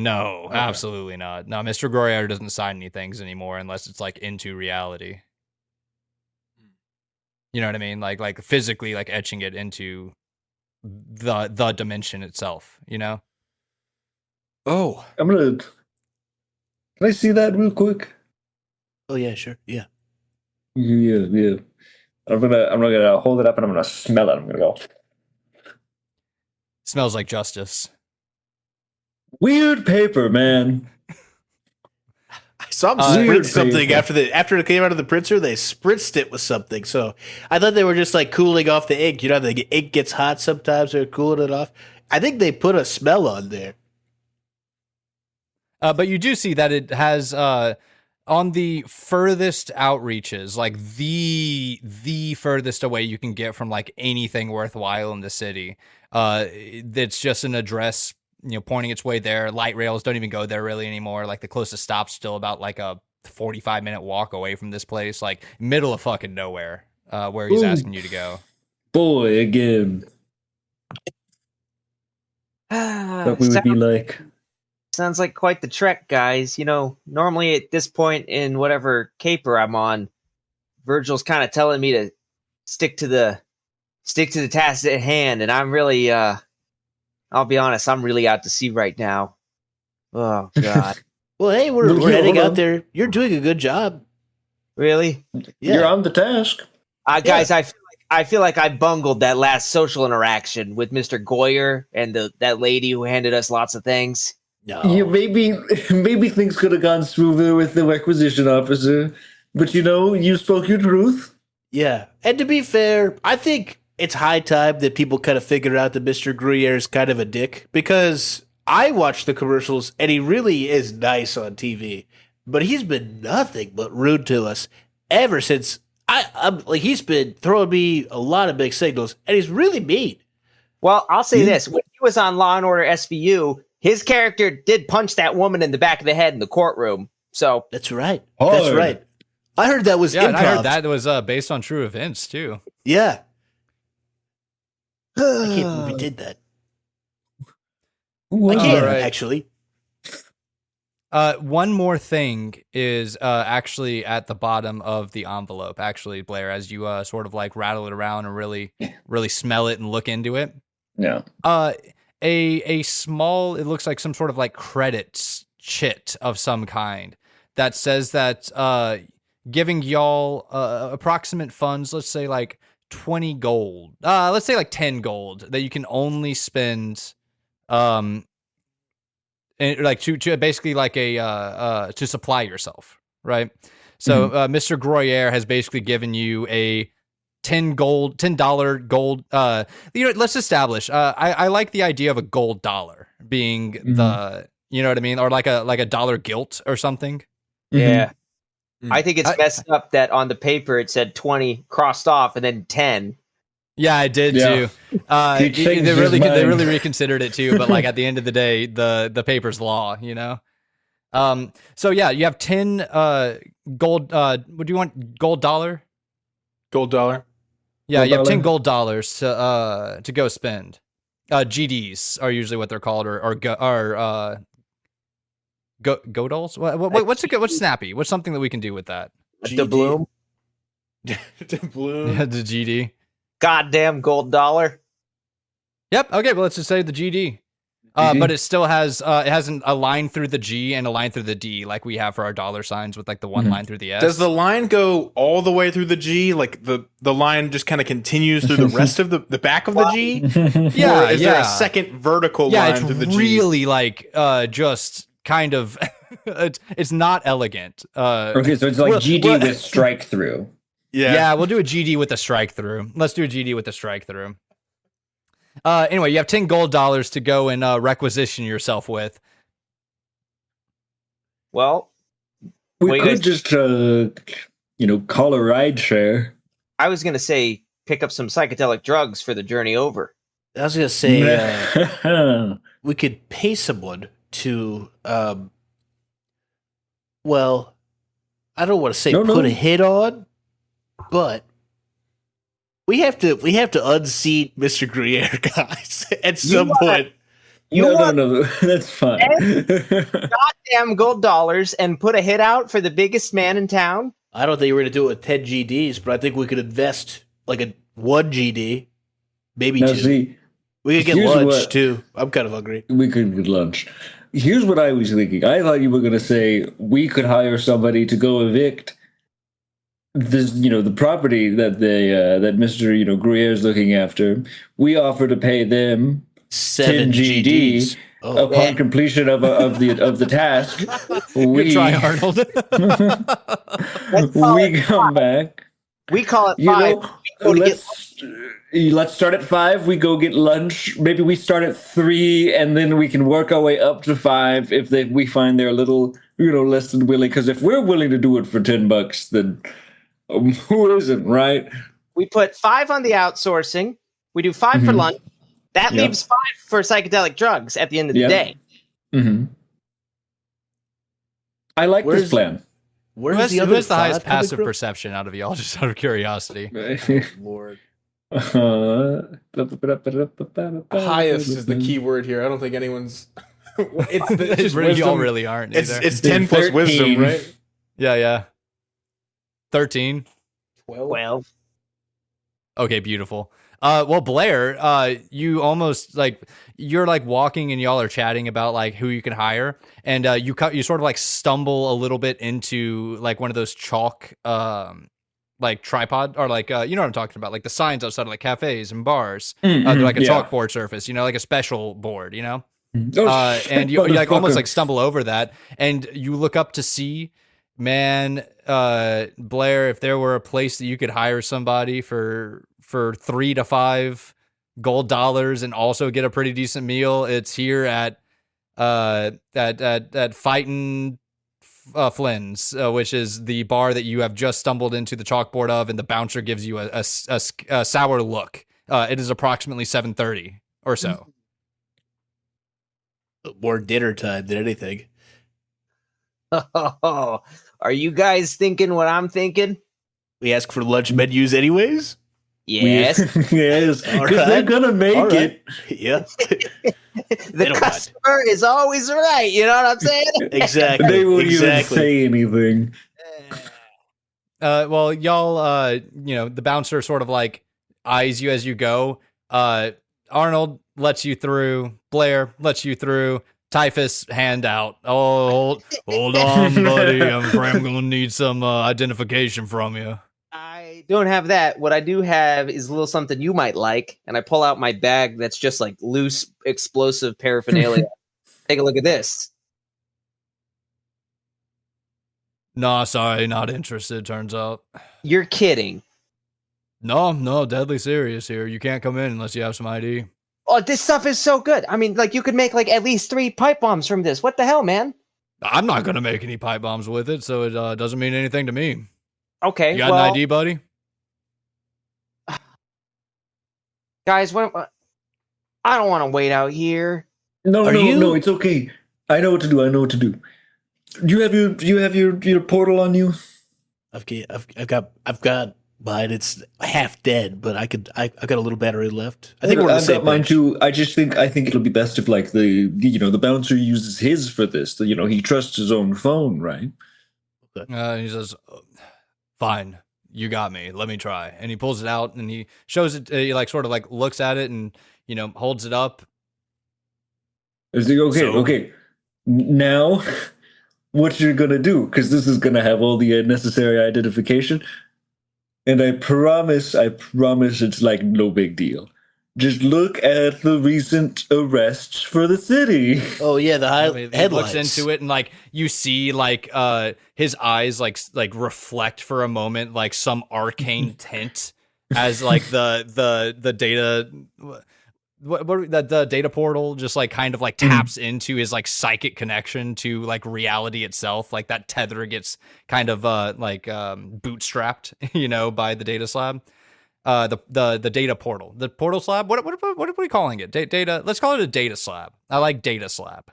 absolutely not. No, Mr. Gruyere doesn't sign any things anymore unless it's like into reality. You know what I mean? Like physically like etching it into the dimension itself, Oh. Can I see that real quick? Oh yeah, sure. Yeah. Yeah. I'm gonna hold it up and I'm gonna smell it. I'm gonna go. Smells like justice. Weird paper, man. I saw them sprint something after it came out of the printer. They spritzed it with something. So I thought they were just like cooling off the ink. The ink gets hot sometimes. They're cooling it off. I think they put a smell on there. But you do see that it has on the furthest outreaches, like the furthest away you can get from like anything worthwhile in the city. It's just an address, pointing its way there. Light rails don't even go there really anymore. Like the closest stop's still about like a 45-minute walk away from this place, like middle of fucking nowhere, where he's asking you to go. Boy, again. What we would be like. Sounds like quite the trek, guys. Normally at this point in whatever caper I'm on, Virgil's kind of telling me to stick to the task at hand, and I'm really I'll be honest, I'm really out to sea right now. Oh God. Well, hey, we're heading out there. You're doing a good job. Really? Yeah. You're on the task. Guys, I feel like I bungled that last social interaction with Mr. Goyer and that lady who handed us lots of things. No. Yeah, maybe things could have gone smoother with the requisition officer, but you spoke your truth. Yeah, and to be fair, I think it's high time that people kind of figure out that Mr. Gruyere is kind of a dick, because I watch the commercials and he really is nice on TV, but he's been nothing but rude to us ever since. I'm like, he's been throwing me a lot of big signals, and he's really mean. Well, I'll say this: when he was on Law and Order SVU, his character did punch that woman in the back of the head in the courtroom. So that's right. Hard. That's right. I heard that was improv. And I heard that was based on true events too. Yeah. I can't believe he did that. I can't, actually. One more thing is actually at the bottom of the envelope. Actually, Blair, as you sort of like rattle it around and really smell it and look into it. Yeah. A small, it looks like some sort of like credits chit of some kind that says that giving y'all approximate funds, let's say like 20 gold, let's say like 10 gold that you can only spend like to basically like a to supply yourself, right? So Mr. Gruyere has basically given you a $10 gold. Let's establish. I like the idea of a gold dollar being the, you know what I mean, or like a dollar gilt or something. Yeah. I think it's messed up that on the paper it said 20 crossed off and then 10. Yeah, I did too. They really reconsidered it too, but like at the end of the day, the paper's law, you know. So yeah, you have 10 gold. Would you want gold dollar? Gold dollar. Yeah, Gold you have dollar. 10 gold dollars to go spend. GDs are usually what they're called, or Godals? What's snappy? What's something that we can do with that? The bloom. The bloom. The GD. Goddamn gold dollar. Yep. Okay. Well, let's just say the GD. But it still has it has a line through the G and a line through the D, like we have for our dollar signs, with like the one line through the S. Does the line go all the way through the G? Like the line just kind of continues through the rest of the back of the G? Yeah. Or is there a second vertical line through the G? Yeah, it's really like just kind of it's not elegant. Okay, so it's like GD with strike through. Yeah, we'll do a GD with a strike through. Let's do a GD with a strike through. Anyway, you have 10 gold dollars to go and requisition yourself with. Well, We could just, call a ride share. I was going to say pick up some psychedelic drugs for the journey over. I was going to say we could pay someone to, well, I don't want to say put a hit on, but we have to unseat Mr. Gruyere, guys, at some point. No, that's fine. Goddamn gold dollars and put a hit out for the biggest man in town. I don't think we're going to do it with 10 GDs, but I think we could invest like a 1 GD, maybe 2. See, we could get lunch too. I'm kind of hungry. We could get lunch. Here's what I was thinking. I thought you were going to say we could hire somebody to go evict this, the property that that Mr. Gruyere's looking after. We offer to pay them 7 10 GD upon completion of the task. Good try, Arnold. We come back. We call it 5. Let's start at 5. We go get lunch. Maybe we start at 3, and then we can work our way up to 5 if we find they're a little, less than willing. Because if we're willing to do it for $10, then who isn't, right? We put 5 on the outsourcing. We do 5 for lunch. That leaves 5 for psychedelic drugs at the end of the day. Mm-hmm. I like this plan. Who's the highest passive perception out of y'all, just out of curiosity? Lord. Highest is the key word here. I don't think anyone's... it's just wisdom. Y'all really aren't either. It's 10 plus wisdom, right? Yeah. 13. 12. Okay, beautiful. Well, Blair, you almost you're walking and y'all are chatting about who you can hire, and you sort of stumble a little bit into one of those chalk tripod, or you know what I'm talking about, the signs outside of cafes and bars. They're a chalkboard surface, like a special board, and you almost stumble over that, and you look up to see, man, Blair, if there were a place that you could hire somebody for 3 to 5 gold dollars and also get a pretty decent meal, it's here at Fightin' Flynn's, which is the bar that you have just stumbled into the chalkboard of, and the bouncer gives you a sour look. It is approximately 7:30 or so. More dinner time than anything. Oh, are you guys thinking what I'm thinking? We ask for lunch menus anyways? Yes. Yes, because they're going to make it. Yeah. The customer is always right. You know what I'm saying? Exactly. They won't even say anything. Well, y'all, the bouncer sort of eyes you as you go. Arnold lets you through. Blair lets you through. Typhus, hand out. Oh, hold on, buddy. I'm afraid I'm going to need some identification from you. I don't have that. What I do have is a little something you might like, and I pull out my bag that's just loose explosive paraphernalia. Take a look at this. No, sorry, not interested, turns out. You're kidding. No, deadly serious here. You can't come in unless you have some ID. Oh, this stuff is so good. I mean, like, you could make, like, at least 3 pipe bombs from this. What the hell, man? I'm not going to make any pipe bombs with it, so it doesn't mean anything to me. Okay, You got an ID, buddy? Guys, I don't want to wait out here. No, it's okay. I know what to do. Do you have your portal on you? I've got mine. It's half dead, but I got a little battery left. I think we're on the same got mine page. too. I think it'll be best if like the bouncer uses his for this. He trusts his own phone, right? He says, fine, you got me. Let me try. And he pulls it out and he shows it. He sort of looks at it and, holds it up. Is he okay? So- Okay. Now, what you're gonna do? Because this is gonna have all the necessary identification. And I promise it's like no big deal. Just look at the recent arrests for the city. Oh yeah, the He headlights. looks into it and you see his eyes reflect for a moment some arcane tint as the data the data portal just taps into his psychic connection to reality itself. That tether gets kind of bootstrapped by the data slab. The data portal, the portal slab. What are we calling it? Data. Let's call it a data slab. I like data slab.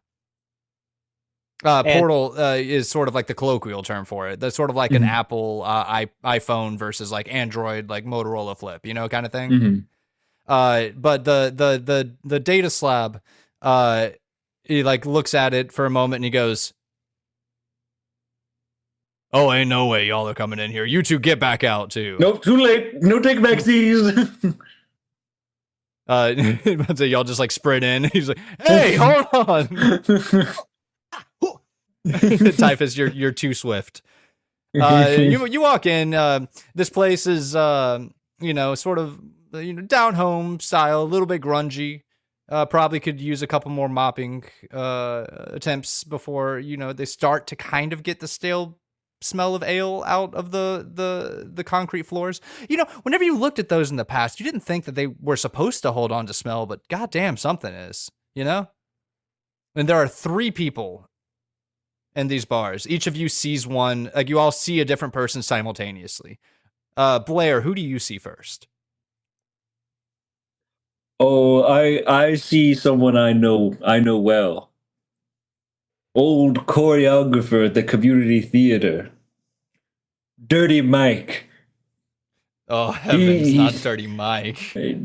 Portal is sort of the colloquial term for it. That's sort of an Apple iPhone versus Android, Motorola Flip, kind of thing. Mm-hmm. But the data slab, he looks at it for a moment and he goes, "Oh, ain't no way y'all are coming in here. You two get back out too." Nope, too late. No take backsies. So y'all just sprint in. He's like, "Hey, hold on." Typhus, you're too swift. You walk in. This place is sort of down home style, a little bit grungy. Probably could use a couple more mopping attempts before they start to kind of get the stale smell of ale out of the concrete floors. Whenever you looked at those in the past, you didn't think that they were supposed to hold on to smell, but goddamn, something is. And there are 3 people in these bars. Each of you sees one. You all see a different person simultaneously. Blair, who do you see first? Oh, I see someone I know well. Old choreographer at the community theater. Dirty Mike. Oh, heavens, not Dirty Mike.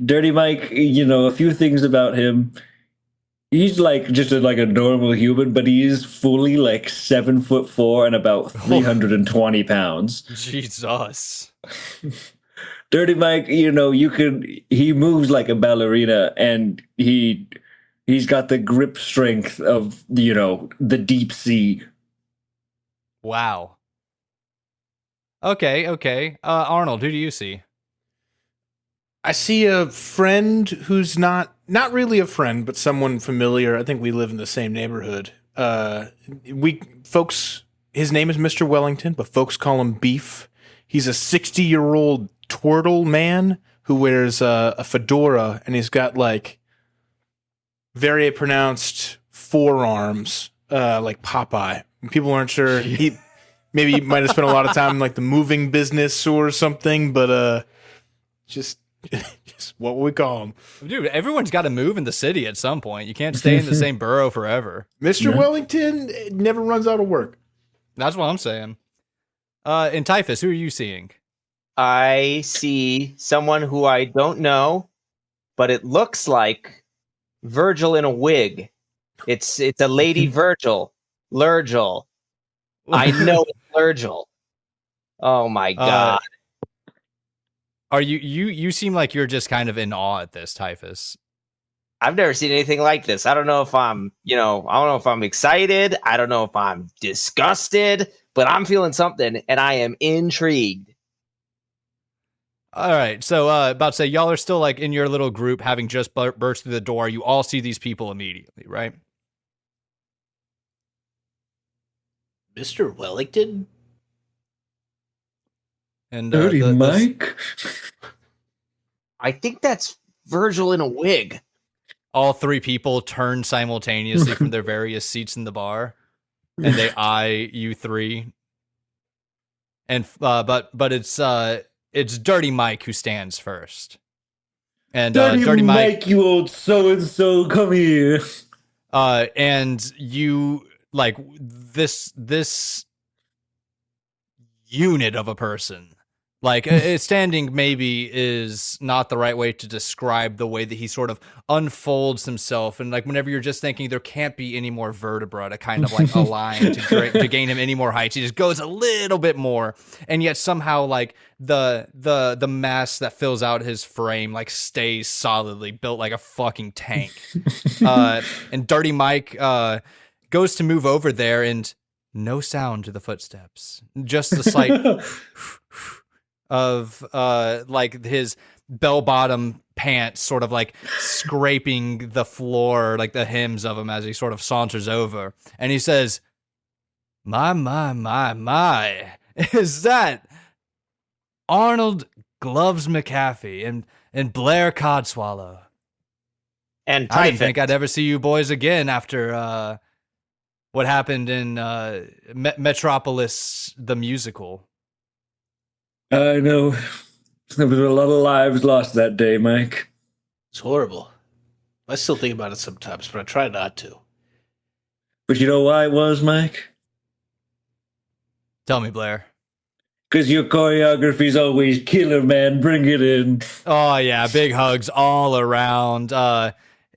Dirty Mike, a few things about him. He's just a normal human, but he is fully 7'4" and about 320 pounds. Jesus. Dirty Mike, he moves like a ballerina, and he's got the grip strength of the deep sea. Wow. Okay. Arnold, who do you see? I see a friend who's not really a friend, but someone familiar. I think we live in the same neighborhood. His name is Mr. Wellington, but folks call him Beef. He's a 60-year-old turtle man who wears a fedora, and he's got very pronounced forearms, like Popeye. People aren't sure. He might have spent a lot of time in the moving business or something, but just what we call him. Dude, everyone's got to move in the city at some point. You can't stay in the same borough forever. Mr. Wellington never runs out of work. That's what I'm saying. In Typhus, who are you seeing? I see someone who I don't know, but it looks like Virgil in a wig. It's a lady Virgil. Lurgil. I know it's Lurgil. Oh my god. Are you seem like you're just kind of in awe at this, Typhus. I've never seen anything like this. I don't know if I'm excited. I don't know if I'm disgusted, but I'm feeling something and I am intrigued. All right, so about to say, y'all are still in your little group, having just burst through the door. You all see these people immediately, right? Mr. Wellington? And Dirty Mike. I think that's Virgil in a wig. All three people turn simultaneously from their various seats in the bar, and they eye you three. And but it's Dirty Mike who stands first. And Dirty Mike, you old so and so, come here. And you like this unit of a person. Like standing maybe is not the right way to describe the way that he sort of unfolds himself, and like whenever you're just thinking there can't be any more vertebra to kind of like align to gain him any more height, he just goes a little bit more, and yet somehow like the mass that fills out his frame like stays solidly built like a fucking tank. And Dirty Mike goes to move over there, and no sound to the footsteps, just a slight of like his bell-bottom pants sort of like scraping the floor, like the hems of him as he sort of saunters over, and he says, my, is that Arnold Gloves McAffee and Blair Codswallow? And I didn't Typhus. think I'd ever see you boys again after what happened in Metropolis the musical. I know. There was a lot of lives lost that day, Mike. It's horrible. I still think about it sometimes, but I try not to. But you know why it was, Mike? Tell me, Blair. Because your choreography's always killer, man. Bring it in. Oh yeah, big hugs all around.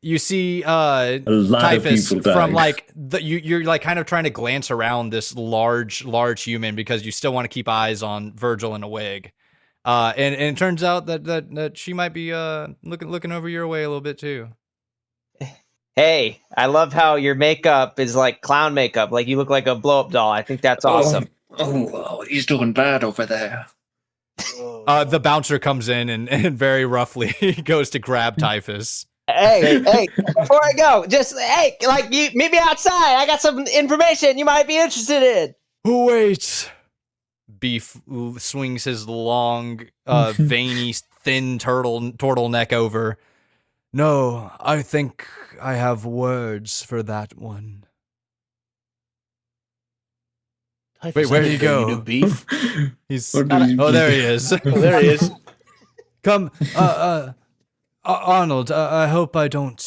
You see A lot Typhus of people from died. like you're like kind of trying to glance around this large human because you still want to keep eyes on Virgil in a wig. And it turns out that she might be looking over your way a little bit too. Hey, I love how your makeup is like clown makeup. Like you look like a blow-up doll. I think that's awesome. Oh, he's doing bad over there. The bouncer comes in and very roughly goes to grab Typhus. Hey, before I go, just like you meet me outside. I got some information you might be interested in. Wait. Beef swings his long, veiny, thin turtleneck over. No, I think I have words for that one. Typhus, Wait, where I do you didn't know go? knew beef? He's What did you- oh, there he is. Oh, there he is. Come, Arnold. I hope I don't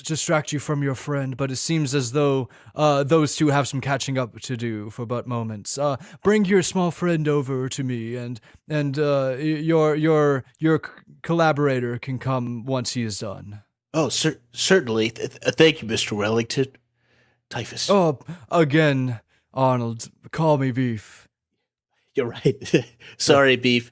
distract you from your friend, but it seems as though those two have some catching up to do for but moments. Bring your small friend over to me, and your collaborator can come once he is done. Oh, certainly. Thank you, Mr. Wellington. Typhus. Oh, again, Arnold, call me Beef. You're right. Sorry, beef.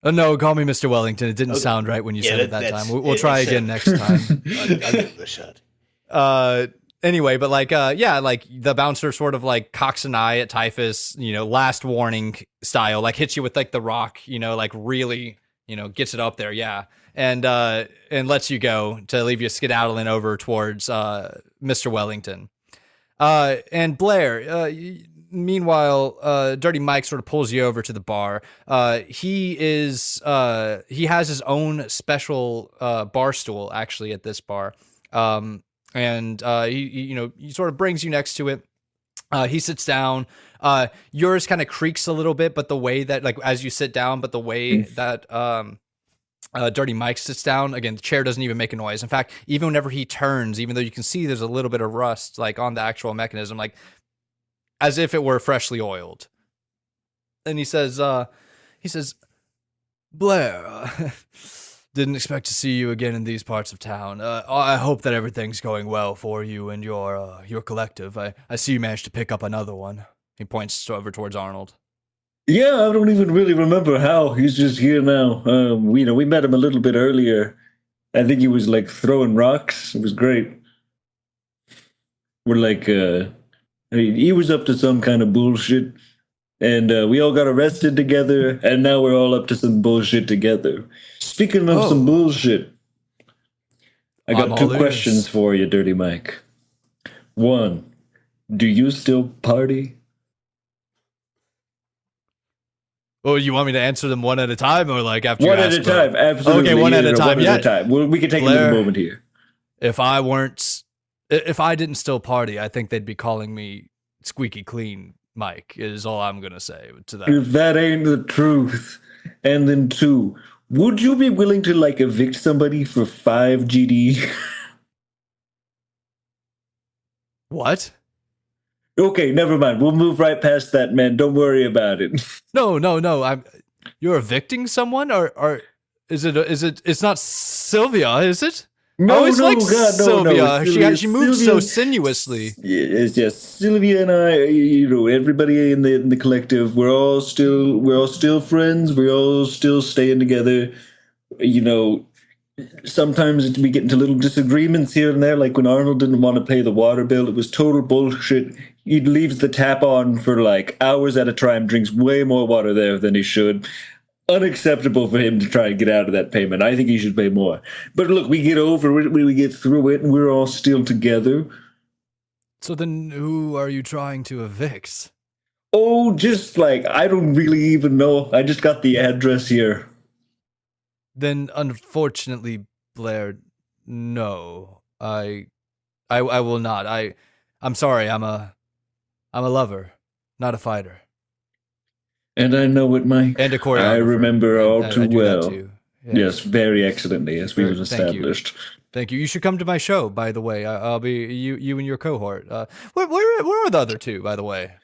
No, call me Mr. Wellington. It didn't Okay. sound right when you Yeah, said it that that's- time. We'll try again next time. I'll give it a shot. Anyway, but like like the bouncer sort of like cocks an eye at Typhus, last warning style, like hits you with like the rock, like really, gets it up there, yeah. And lets you go to leave you skedaddling over towards Mr. Wellington. And Blair, meanwhile, Dirty Mike sort of pulls you over to the bar. He has his own special bar stool actually at this bar. And he sort of brings you next to it. He sits down. Yours kind of creaks a little bit, but the way that like as you sit down, but the way that Dirty Mike sits down, again, the chair doesn't even make a noise. In fact, even whenever he turns, even though you can see there's a little bit of rust like on the actual mechanism, like as if it were freshly oiled. And he says, Blair, didn't expect to see you again in these parts of town. I hope that everything's going well for you and your collective. I see you managed to pick up another one. He points over towards Arnold. Yeah, I don't even really remember how. He's just here now. We met him a little bit earlier. I think he was like throwing rocks. It was great. We're like, he was up to some kind of bullshit, and we all got arrested together, and now we're all up to some bullshit together. Speaking of some bullshit, I I'm got all two ears. questions for you, Dirty Mike. One, do you still party? Oh, you want me to answer them one at a time, or like after One you at ask a time, both? absolutely. Okay, one at a time. One at a time. We can take a Blair, little moment here. If I didn't still party, I think they'd be calling me Squeaky Clean Mike. Is all I'm gonna say to that. If that ain't the truth. And then 2, would you be willing to like evict somebody for 5 GD? What? Okay, never mind. We'll move right past that, man. Don't worry about it. No. You're evicting someone, or is it? It's not Sylvia, is it? I always liked Sylvia. She moved so sinuously. Yes. Sylvia and I, everybody in the collective, we're all still friends. We're all still staying together. Sometimes we get into little disagreements here and there, like when Arnold didn't want to pay the water bill. It was total bullshit. He leaves the tap on for like hours at a time, drinks way more water there than he should. Unacceptable for him to try and get out of that payment. I think he should pay more. But look, we get over it, we get through it, and we're all still together. So then who are you trying to evict? Oh, just like, I don't really even know. I just got the address here. Then unfortunately, Blair, no. I will not. I'm sorry, I'm a lover, not a fighter. And I know it, Mike. And a choreographer. I remember all too I do well. that too. Yeah. Yes, very excellently, as we've established. Thank you. You should come to my show, by the way. I'll be you and your cohort. Where are the other 2, by the way?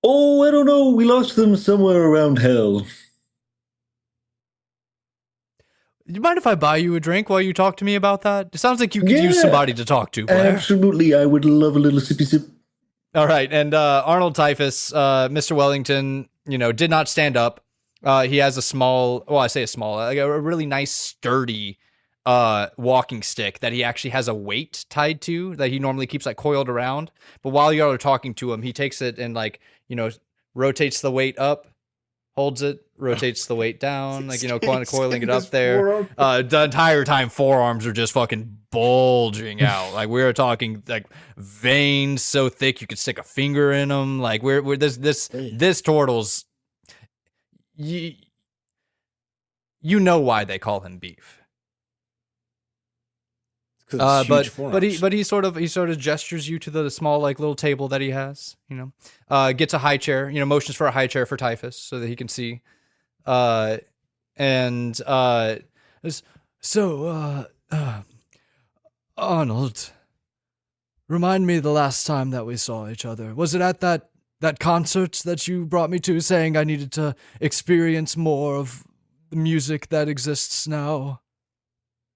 Oh, I don't know. We lost them somewhere around hell. Do you mind if I buy you a drink while you talk to me about that? It sounds like you could use somebody to talk to, Blair. Absolutely. I would love a little sippy sip. All right. And Arnold Typhus, Mr. Wellington, did not stand up. He has a really nice, sturdy walking stick that he actually has a weight tied to that he normally keeps like coiled around. But while y'all are talking to him, he takes it and rotates the weight up, holds it, rotates the weight down, coiling it up there. The entire time, forearms are just fucking bulging out. Like, we're talking like veins so thick you could stick a finger in them. Like, we're this turtle's. You know why they call him Beef. But he sort of gestures you to the small like little table that he has. Gets a high chair. Motions for a high chair for Typhus so that he can see. Arnold, remind me the last time that we saw each other. Was it at that concert that you brought me to, saying I needed to experience more of the music that exists now?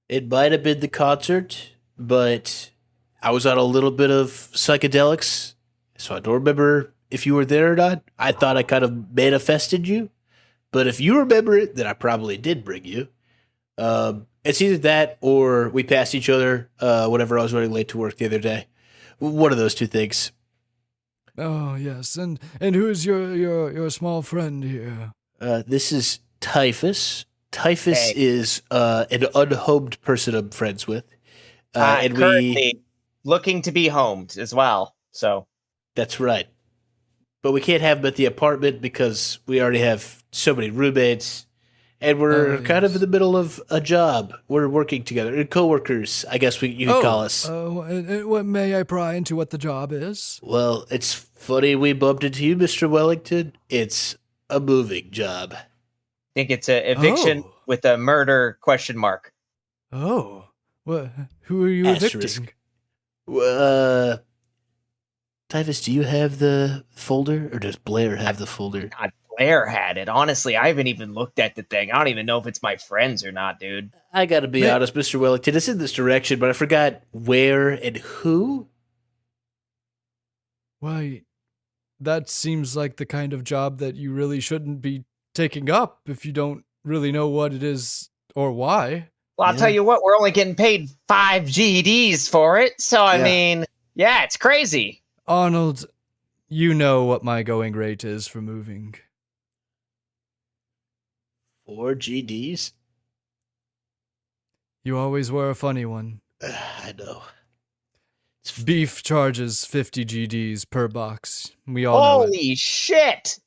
It might have been the concert, but I was on a little bit of psychedelics, so I don't remember if you were there or not. I thought I kind of manifested you, but if you remember it, then I probably did bring you. It's either that or we passed each other whenever I was running late to work the other day. One of those 2 things. Oh, yes. And who's your small friend here? This is Typhus. Typhus is an unhomed person I'm friends with. And currently looking to be homed as well. So that's right. But we can't have him at the apartment because we already have so many roommates. And we're kind of in the middle of a job. We're working together. Co-workers, I guess you could call us. What may I pry into what the job is? Well, it's funny we bumped into you, Mr. Wellington. It's a moving job. I think it's an eviction with a murder question mark. Oh. Well, who are you evicting? Typhus, do you have the folder? Or does Blair have the folder? God, Blair had it. Honestly, I haven't even looked at the thing. I don't even know if it's my friends or not, dude. I gotta be honest, Mr. Wellington. It's in this direction, but I forgot where and who. Why, that seems like the kind of job that you really shouldn't be taking up if you don't really know what it is or why. Well, I'll tell you what, we're only getting paid 5 GDs for it. So, I mean, it's crazy. Arnold, you know what my going rate is for moving. 4 GDs? You always were a funny one. I know. Beef charges 50 GDs per box. We all know it. Holy shit!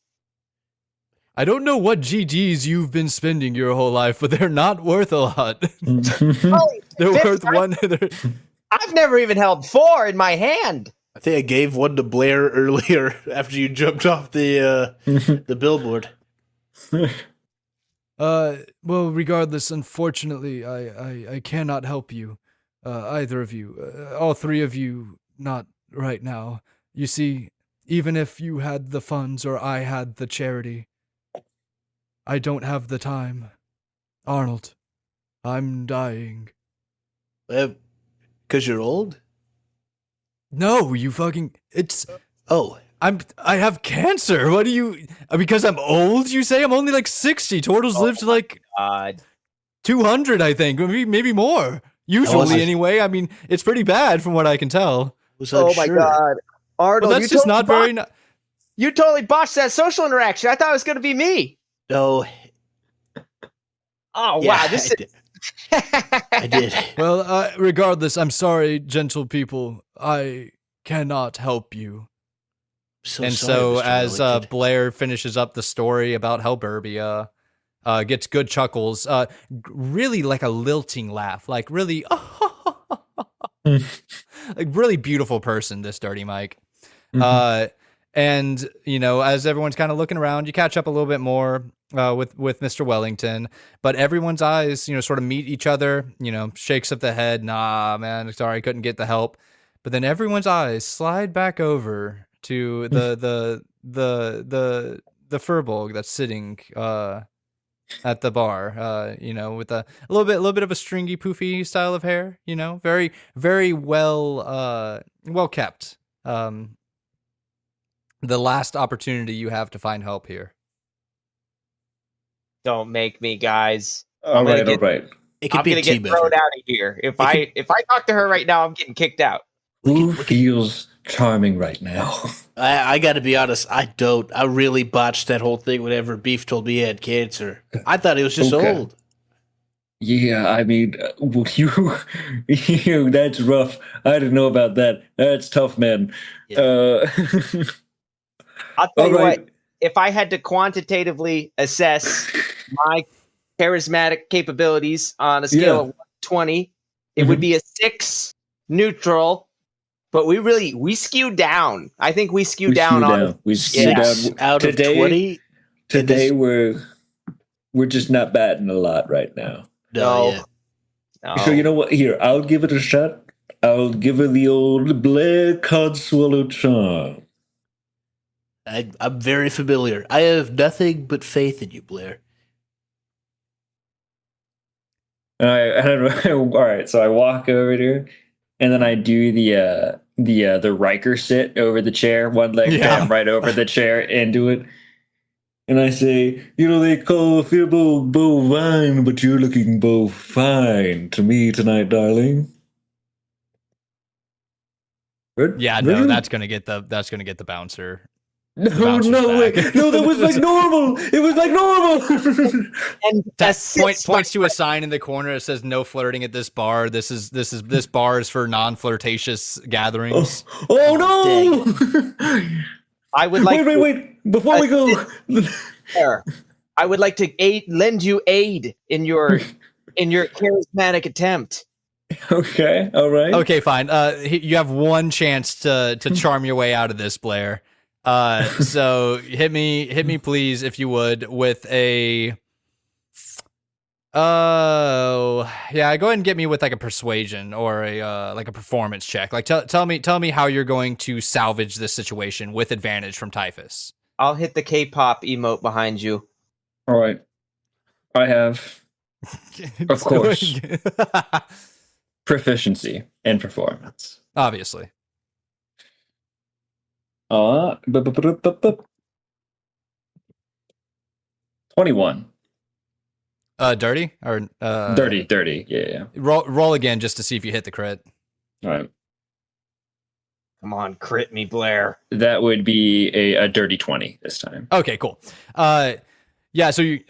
I don't know what GGs you've been spending your whole life, but they're not worth a lot. Holy They're shit, worth one. I've never even held 4 in my hand. I think I gave one to Blair earlier after you jumped off the billboard. Well, regardless, unfortunately, I cannot help you. Either of you. All three of you, not right now. You see, even if you had the funds or I had the charity, I don't have the time. Arnold, I'm dying. Because you're old? No, you fucking... It's... Oh. I have cancer. What do you... Because I'm old, you say? I'm only like 60. Turtles live to like... God. 200, I think. Maybe more. Usually, anyway. I mean, it's pretty bad from what I can tell. Oh my God. Arnold, well, that's just not very... You totally botched that social interaction. I thought it was going to be me. No. Oh, Yeah, wow. This is... I did. Well, regardless, I'm sorry, gentle people. I cannot help you. So and sorry, so, Mr. as Wellington. Blair finishes up the story about how Burbia gets good chuckles, really like a lilting laugh, like really, like really beautiful person, this Dirty Mike. And, you know, as everyone's kind of looking around, you catch up a little bit more with Mr. Wellington, but everyone's eyes, you know, sort of meet each other, you know, shakes up the head. Nah, man, sorry, couldn't get the help. But then everyone's eyes slide back over to the furbolg that's sitting at the bar, you know, with a little bit of a stringy, poofy style of hair, you know, very, very well kept. The last opportunity you have to find help here. Don't make me, guys. All right. It could I'm be gonna a get team thrown effort. out of here. If I talk to her right now, I'm getting kicked out. Who feels charming right now? I got to be honest. I don't. I really botched that whole thing whenever Beef told me he had cancer. I thought he was just Okay. old. Yeah, I mean, you, that's rough. I didn't know about that. That's tough, man. I'll tell All you right. what. If I had to quantitatively assess my charismatic capabilities on a scale of 1 to 20, it would be a 6 neutral. But we skewed down. I think we skewed down on. We skewed down. 6 out Today- of 20? Today we're just not batting a lot right now. No. No. So you know what? Here, I'll give it a shot. I'll give her the old Blair Codswallow charm. I'm very familiar. I have nothing but faith in you, Blair. And all right, so I walk over here, and then I do the Riker sit over the chair, one leg down, right over the chair into it, and I say, you know, they call Fearbold bovine, but you're looking bovine to me tonight, darling. Yeah, no, that's gonna get the bouncer. No, bouncer's no way. back. No, that was like normal. It was like normal. And Points to a sign in the corner that says "No flirting at this bar." This bar is for non-flirtatious gatherings. Oh no! I would like. Wait! Before we go, I would like to lend you aid in your charismatic attempt. okay, all right. Okay, fine. You have one chance to charm your way out of this, Blair. So hit me, please, if you would, with a. Oh, yeah. Go ahead and get me with like a persuasion or a like a performance check. Like tell me how you're going to salvage this situation with advantage from Typhus. I'll hit the K-pop emote behind you. All right. I have, of course, proficiency in performance. Obviously. 21. Dirty or Dirty. Yeah. Roll again just to see if you hit the crit. All right. Come on, crit me, Blair. That would be a dirty 20 this time. Okay, cool. Yeah. So you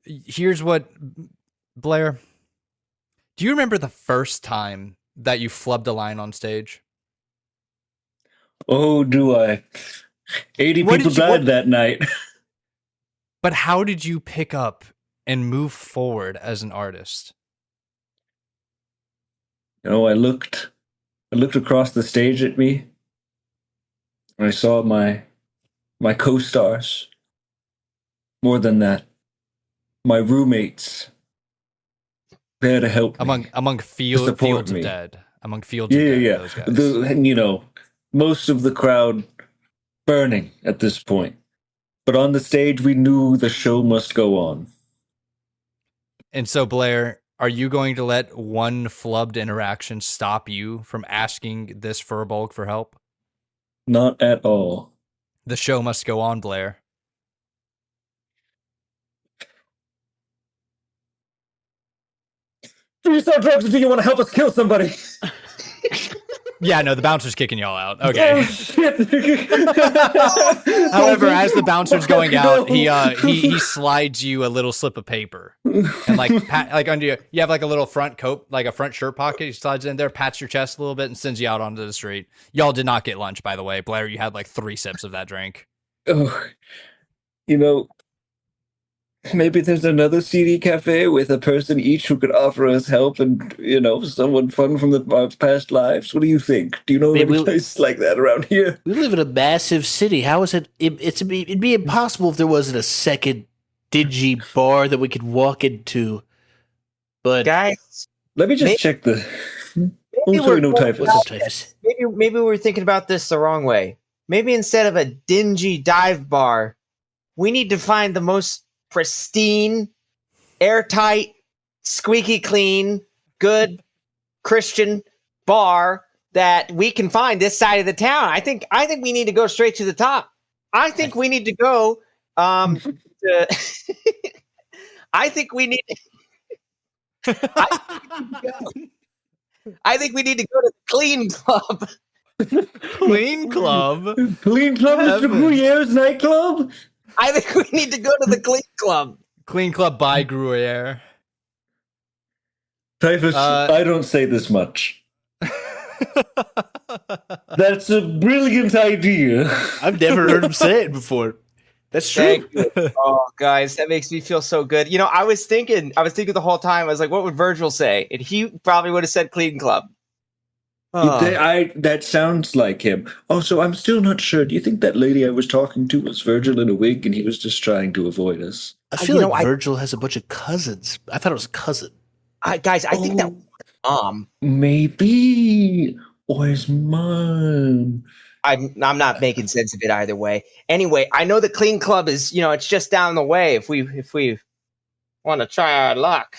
here's what, Blair. Do you remember the first time that you flubbed a line on stage? Oh, do I? 80 What people did you- died what- that night. But how did you pick up and move forward as an artist? I looked across the stage at me, and I saw my co-stars. More than that, my roommates there to help me. Among Fields of Dead. Among Fields of Dead, those guys. Most of the crowd burning at this point. But on the stage, we knew the show must go on. And so, Blair, are you going to let one flubbed interaction stop you from asking this furbulk for help? Not at all. The show must go on, Blair. Do you sell drugs or do you want to help us kill somebody? Yeah, no, the bouncer's kicking y'all out. Okay. Oh, shit. However, as the bouncer's going out, he slides you a little slip of paper, and like under you have like a little front coat, like a front shirt pocket. He slides it in there, pats your chest a little bit, and sends you out onto the street. Y'all did not get lunch, by the way. Blair, you had like 3 sips of that drink. Oh, maybe there's another CD cafe with a person each who could offer us help and, someone fun from our past lives. What do you think? Do you know any place like that around here? We live in a massive city. How is it? It'd be impossible if there wasn't a second dingy bar that we could walk into. But Guys, let me just check the... Typhus. What's up, Typhus? Maybe we're thinking about this the wrong way. Maybe instead of a dingy dive bar, we need to find the most pristine, airtight, squeaky clean, good Christian bar that we can find this side of the town. I think we need to go straight to the top. I think we need to go I think we need I think we need to go to the Clean Club. Clean Club? Clean Club is the Gruyère's nightclub? I think we need to go to the Clean Club. Clean Club by Gruyere. Typhus, I don't say this much. That's a brilliant idea. I've never heard him say it before. That's true. Oh, guys, that makes me feel so good. I was thinking the whole time, I was like, what would Virgil say? And he probably would have said Clean Club. That sounds like him. Also, I'm still not sure. Do you think that lady I was talking to was Virgil in a wig and he was just trying to avoid us? I feel like Virgil has a bunch of cousins. I thought it was a cousin. I think that was maybe. Or his mom. I'm not making sense of it either way. Anyway, I know the Clean Club is, it's just down the way if we want to try our luck.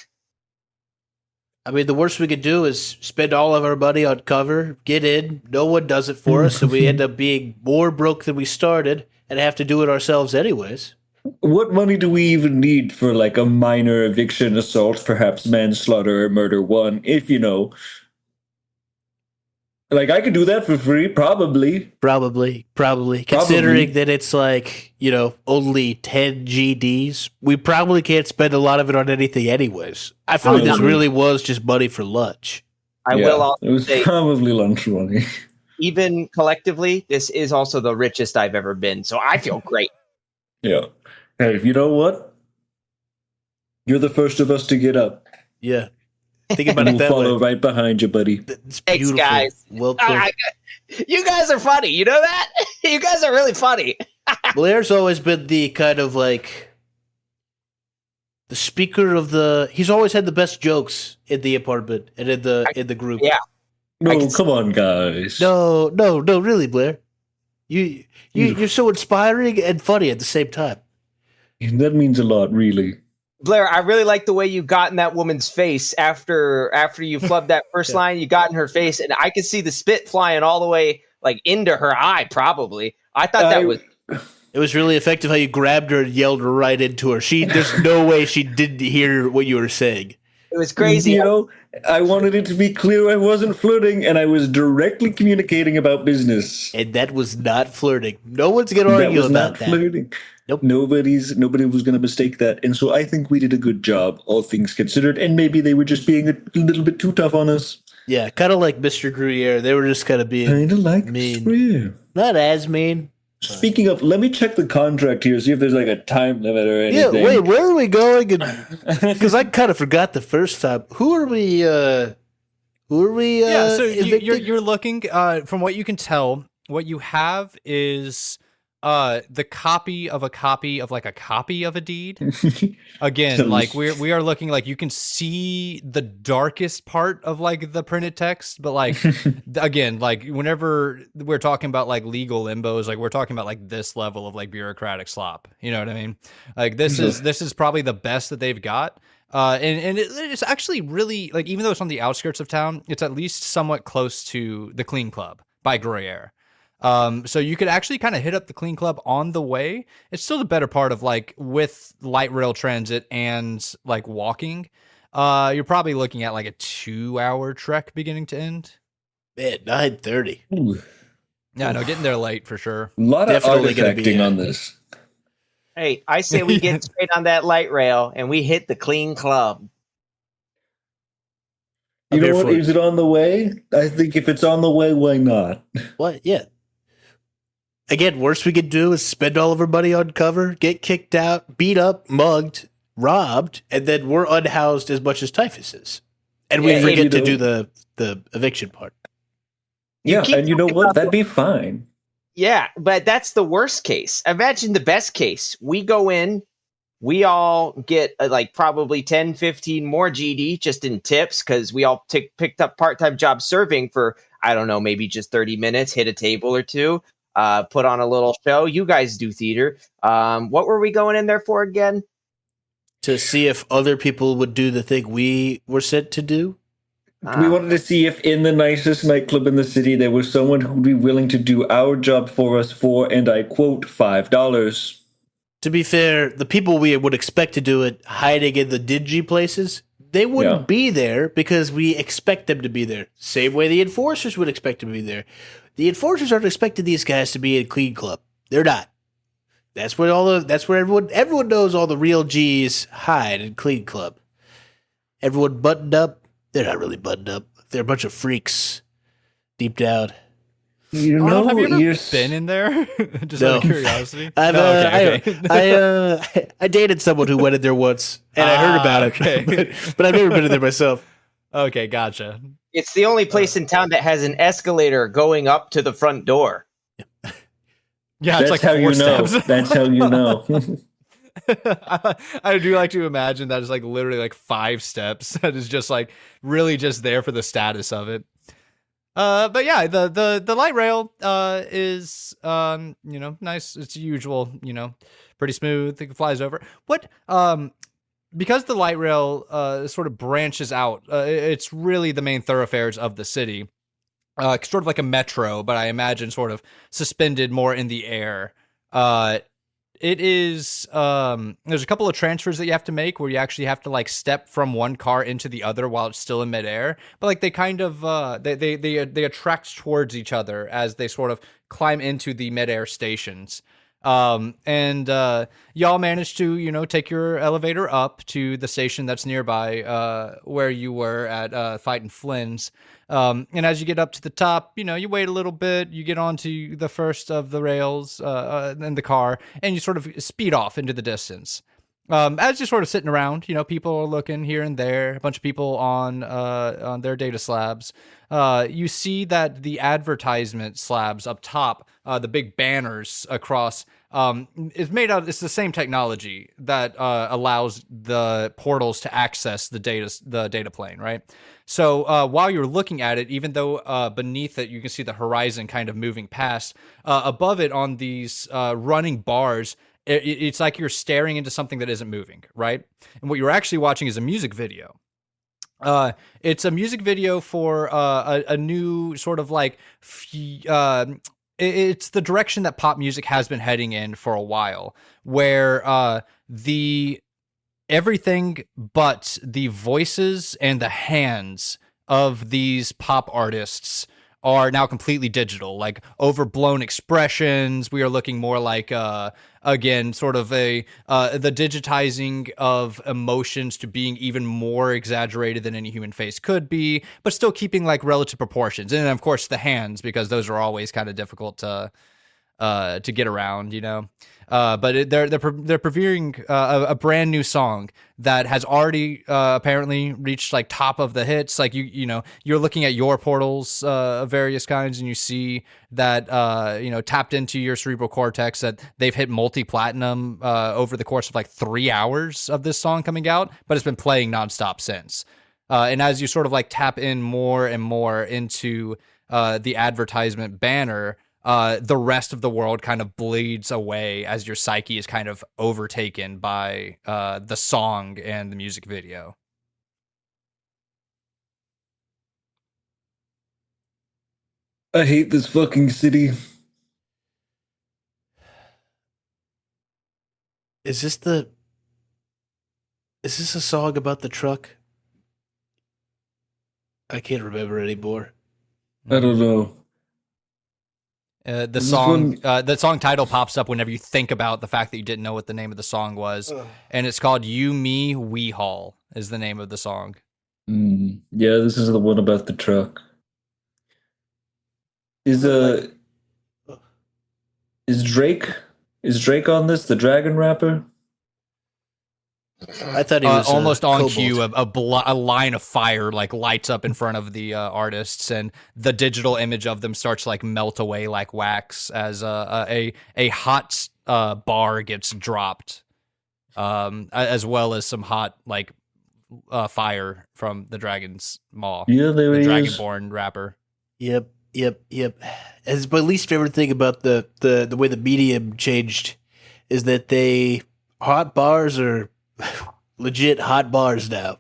I mean, the worst we could do is spend all of our money on cover, get in, no one does it for us, and we end up being more broke than we started and have to do it ourselves anyways. What money do we even need for, like, a minor eviction, assault, perhaps manslaughter or murder one, if Like, I could do that for free, probably. Probably. Considering that it's like, only 10 GDs, we probably can't spend a lot of it on anything anyways. I feel like this really was just money for lunch. I will also it was say, probably lunch money. Even collectively, this is also the richest I've ever been, so I feel great. Yeah. Hey, you know what? You're the first of us to get up. Yeah. Think about it that way. We'll follow right behind you, buddy. Thanks, guys. Well, you guys are funny. You know that? You guys are really funny. Blair's always been the kind of like the speaker of he's always had the best jokes in the apartment and in the group. Yeah. No, come on, guys. No, really, Blair. You're so inspiring and funny at the same time. That means a lot, really. Blair, I really like the way you got in that woman's face after you flubbed that first line. You got in her face, and I could see the spit flying all the way like into her eye. Probably, I thought that was. It was really effective how you grabbed her and yelled right into her. There's no way she didn't hear what you were saying. It was crazy. I wanted it to be clear I wasn't flirting, and I was directly communicating about business. And that was not flirting. No one's going to argue about that. That was not flirting. Nope. Nobody was going to mistake that. And so I think we did a good job, all things considered. And maybe they were just being a little bit too tough on us. Yeah, kind of like Mr. Gruyere. They were just kind of being kind of like mean. Gruyere. Not as mean, Speaking of, let me check the contract here, see if there's like a time limit or anything. Yeah, wait, where are we going? Because I kind of forgot the first time. Who are we? Yeah, so evicting? you're looking. From what you can tell, what you have is the copy of a copy of like a copy of a deed. Again, like we are looking, like you can see the darkest part of like the printed text, but like again, like whenever we're talking about like legal limbos, like we're talking about like this level of like bureaucratic slop. You know what I mean? Like this is probably the best that they've got. And it's actually really, like, even though it's on the outskirts of town, it's at least somewhat close to the Clean Club by Gruyere. So you could actually kind of hit up the Clean Club on the way. It's still the better part of like with light rail transit and like walking. You're probably looking at like a 2-hour trek beginning to end. At 9:30. Yeah, no, getting there late for sure. A lot of Definitely gonna be artifacting on this. Hey, I say we get straight on that light rail and we hit the Clean Club. You know what? for it. Is it on the way? I think if it's on the way, why not? What? Yeah. Again, worst we could do is spend all of our money on cover, get kicked out, beat up, mugged, robbed, and then we're unhoused as much as Typhus is. And we Yeah, forget to you do know. the eviction part. Yeah, keep and you know talking what? about That'd be fine. Yeah, but that's the worst case. Imagine the best case. We go in, we all get like probably 10, 15 more GD just in tips because we all picked up part-time jobs serving for, I don't know, maybe just 30 minutes, hit a table or two, put on a little show. You guys do theater. What were we going in there for again? To see if other people would do the thing we were sent to do. We wanted to see if in the nicest nightclub in the city there was someone who'd be willing to do our job for us for, and I quote, $5. To be fair, the people we would expect to do it hiding in the dingy places, they wouldn't Yeah. be there because we expect them to be there. Same way the enforcers would expect them to be there. The enforcers aren't expecting these guys to be in Clean Club. They're not. That's where everyone knows all the real G's hide in Clean Club. Everyone buttoned up. They're not really buttoned up. They're a bunch of freaks deep down. You Arnold, know, have you ever you're been in there? Just No. out of curiosity. I've, okay. I dated someone who went in there once, and I heard about it, okay. but I've never been in there myself. Okay, gotcha. It's the only place in town that has an escalator going up to the front door. Yeah, That's it's like how 4 you know. steps. That's how you know. I do like to imagine that is like literally like 5 steps. That is just like really just there for the status of it. But yeah, the light rail is nice. It's usual, pretty smooth. It flies over. What because the light rail sort of branches out. It's really the main thoroughfares of the city. Sort of like a metro, but I imagine sort of suspended more in the air. It is there's a couple of transfers that you have to make where you actually have to like step from one car into the other while it's still in midair, but like they kind of they attract towards each other as they sort of climb into the midair stations. And y'all managed to take your elevator up to the station that's nearby where you were at Fightin' Flynn's. And as you get up to the top, you wait a little bit, you get onto the first of the rails in the car, and you sort of speed off into the distance. As you're sort of sitting around, people are looking here and there, a bunch of people on their data slabs. You see that the advertisement slabs up top, the big banners across, it's the same technology that allows the portals to access the data plane, right? So while you're looking at it, even though beneath it you can see the horizon kind of moving past, above it on these running bars, it's like you're staring into something that isn't moving, right? And what you're actually watching is a music video. It's a music video for a new sort of like it's the direction that pop music has been heading in for a while, where everything but the voices and the hands of these pop artists are now completely digital, like overblown expressions. We are looking more like, again, sort of the digitizing of emotions to being even more exaggerated than any human face could be, but still keeping like relative proportions. And then, of course, the hands, because those are always kind of difficult to to get around, you know. But they're previewing a brand new song that has already apparently reached like top of the hits. Like you know, you're looking at your portals of various kinds, and you see that tapped into your cerebral cortex that they've hit multi-platinum over the course of like 3 hours of this song coming out, but it's been playing nonstop since. And as you sort of like tap in more and more into the advertisement banner, the rest of the world kind of bleeds away as your psyche is kind of overtaken by the song and the music video. I hate this fucking city. Is this a song about the truck? I can't remember anymore. I don't know. The song title pops up whenever you think about the fact that you didn't know what the name of the song was, and it's called "You, Me, WEHaul" is the name of the song. Yeah, this is the one about the truck. Is Drake on this? The dragon rapper? I thought he was almost on Cobalt. cue. A line of fire like lights up in front of the artists, and the digital image of them starts to like melt away like wax as a hot bar gets dropped, as well as some hot like fire from the dragon's maw. Yeah, there the he dragonborn rapper. Yep. As my least favorite thing about the way the medium changed is that hot bars are legit hot bars now.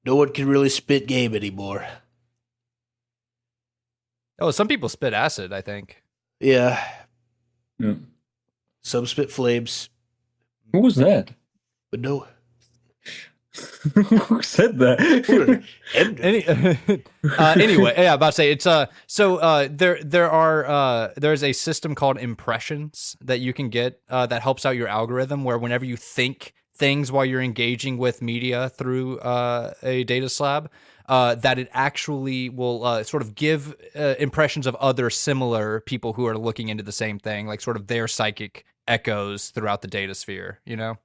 No one can really spit game anymore. Oh, some people spit acid, I think. Yeah. Yeah. Some spit flames, Who was that? but no. Who said that? Anyway, yeah, about to say it's there's a system called impressions that you can get that helps out your algorithm, where whenever you think things while you're engaging with media through a data slab, that it actually will sort of give impressions of other similar people who are looking into the same thing, like sort of their psychic echoes throughout the data sphere, you know?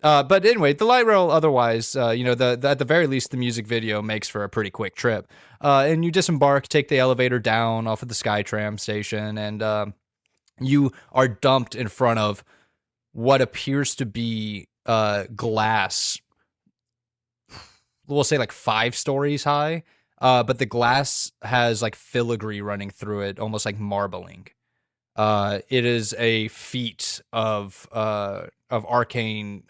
But anyway, the light rail otherwise, at the very least, the music video makes for a pretty quick trip. And you disembark, take the elevator down off of the SkyTram station, and you are dumped in front of what appears to be glass, we'll say like 5 stories high, but the glass has like filigree running through it, almost like marbling. It is a feat of arcane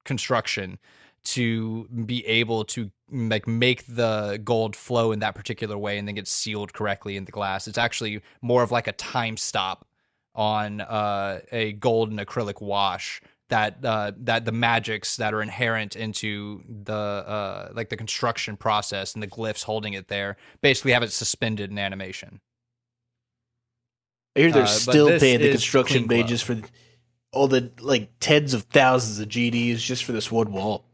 construction to be able to make the gold flow in that particular way and then get sealed correctly in the glass. It's actually more of like a time stop on a gold and acrylic wash that the magics that are inherent into the the construction process and the glyphs holding it there basically have it suspended in animation. I hear they're still paying the is construction Clean wages for all the like tens of thousands of GDs just for this one wall.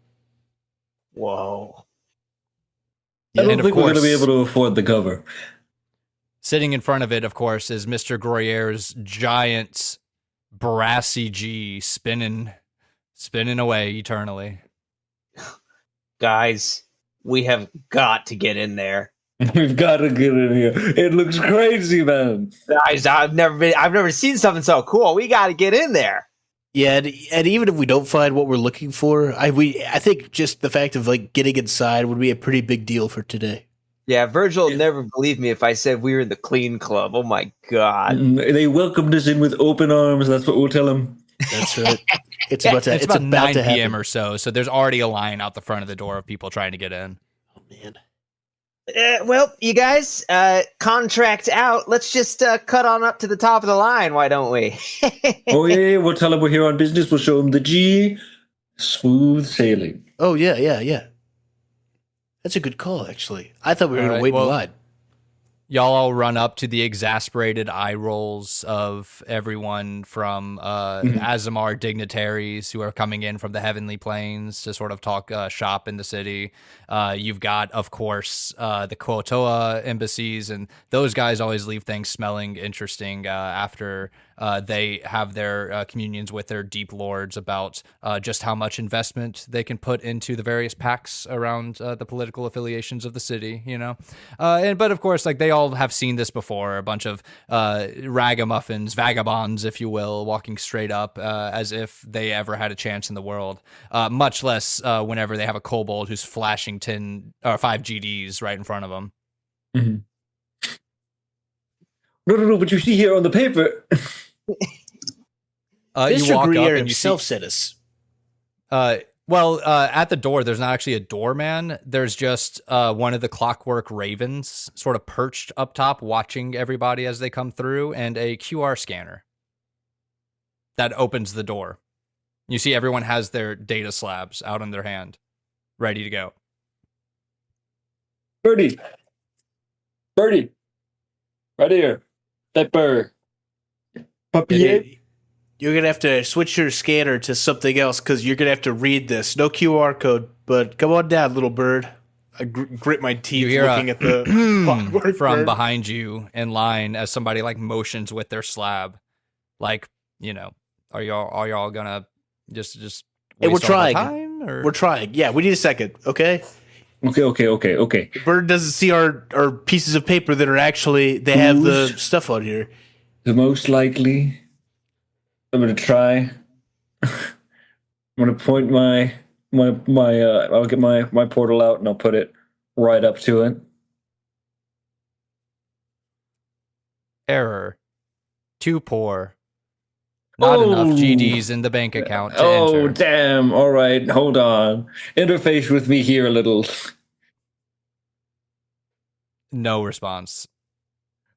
Whoa. I don't And of think we're going to be course- able to afford the cover. Sitting in front of it, of course, is Mr. Gruyère's giant brassy G spinning away eternally. Guys, we have got to get in there. We've got to get in here. It looks crazy, man. Guys, I've never seen something so cool. We got to get in there. Yeah, and even if we don't find what we're looking for, I think just the fact of like getting inside would be a pretty big deal for today. Yeah, Virgil would never believe me if I said we were in the clean club. Oh my god. They welcomed us in with open arms. That's what we'll tell them. That's right. It's Yeah, about to. it's about 9 to p.m. happen. or so there's already a line out the front of the door of people trying to get in. Oh man. Well, you guys, contract out. Let's just cut on up to the top of the line, why don't we? Oh, yeah, we'll tell them we're here on business. We'll show them the G. Smooth sailing. Oh yeah. That's a good call, actually. I thought we were All going right, to wait well- in line. Y'all all run up to the exasperated eye rolls of everyone from Azamar dignitaries who are coming in from the heavenly planes to sort of talk shop in the city. You've got, of course, the Kuotoa embassies, and those guys always leave things smelling interesting after they have their communions with their deep lords about just how much investment they can put into the various pacts around the political affiliations of the city, you know? But of course, like, they all have seen this before, a bunch of ragamuffins, vagabonds, if you will, walking straight up as if they ever had a chance in the world, much less whenever they have a kobold who's flashing 5 GDs right in front of them. Mm-hmm. No, but you see here on the paper... Mr. You walk Greer up and you himself see, said us. at the door, there's not actually a doorman. There's just one of the clockwork ravens sort of perched up top, watching everybody as they come through, and a QR scanner that opens the door. You see everyone has their data slabs out in their hand, ready to go. Birdie, right here. That bird. Papier. You're going to have to switch your scanner to something else because you're going to have to read this. No QR code, but come on down, little bird. I grit my teeth looking at the clockwork from bird. behind you in line as somebody like motions with their slab. Like, you know, are y'all gonna just Hey, we're waste all the trying. time, or? We're trying. Yeah, we need a second, okay? Okay. The bird doesn't see our pieces of paper that are actually, they have the stuff on here. The most likely... I'm gonna try. I'm gonna point my I'll get my portal out and I'll put it right up to it. Error. Too poor. Not enough GDs in the bank account to enter. Damn. All right, hold on. Interface with me here a little. No response.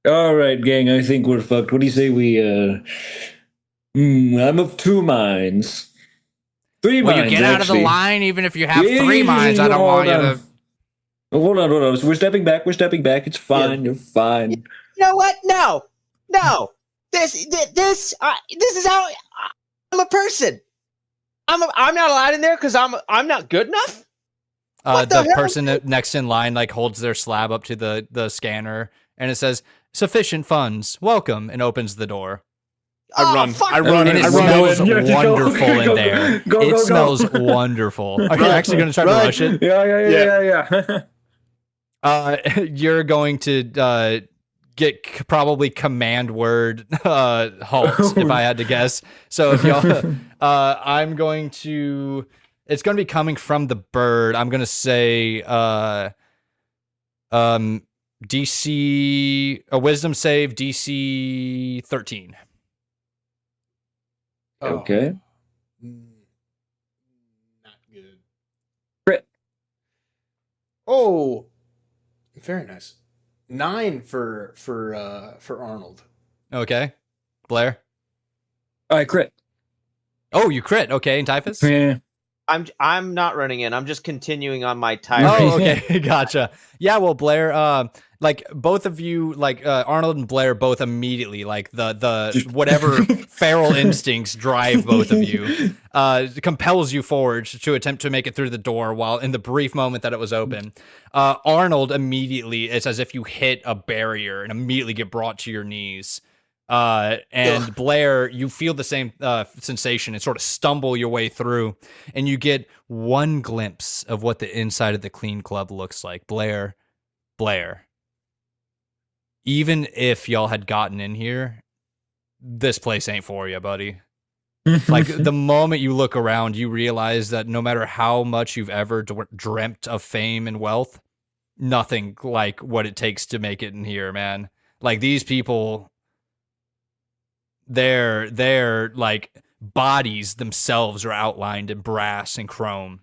All right, gang, I think we're fucked. What do you say we I'm of 2 minds. 3 Will minds, you get out of the actually. line even if you have 3 minds? I don't want you to... Hold on. So we're stepping back. It's fine. Yeah. You're fine. You know what? No. This is how I'm a person. I'm not allowed in there because I'm not good enough. The person next in line like holds their slab up to the scanner and it says sufficient funds. Welcome, and opens the door. I run. And it smells wonderful in there. It smells wonderful. Are you actually going to try to rush it? Yeah. You're going to get probably command word halts if I had to guess. So if y'all, I'm going to. It's going to be coming from the bird. I'm going to say DC a wisdom save DC 13. Okay. Not good. Crit. Oh, very nice. 9 for Arnold. Okay, Blair. I crit. Oh, you crit. Okay, and Typhus. Yeah. I'm not running in. I'm just continuing on my tire. Oh, okay, gotcha. Yeah, well, Blair, like both of you, like Arnold and Blair, both immediately, like the whatever feral instincts drive both of you, compels you forward to attempt to make it through the door. While in the brief moment that it was open, Arnold immediately, it's as if you hit a barrier and immediately get brought to your knees. And Blair, you feel the same sensation and sort of stumble your way through, and you get one glimpse of what the inside of the Clean Club looks like. Blair, even if y'all had gotten in here, this place ain't for you, buddy. Like, the moment you look around, you realize that no matter how much you've ever dreamt of fame and wealth, nothing like what it takes to make it in here, man. Like, these people... Their like bodies themselves are outlined in brass and chrome.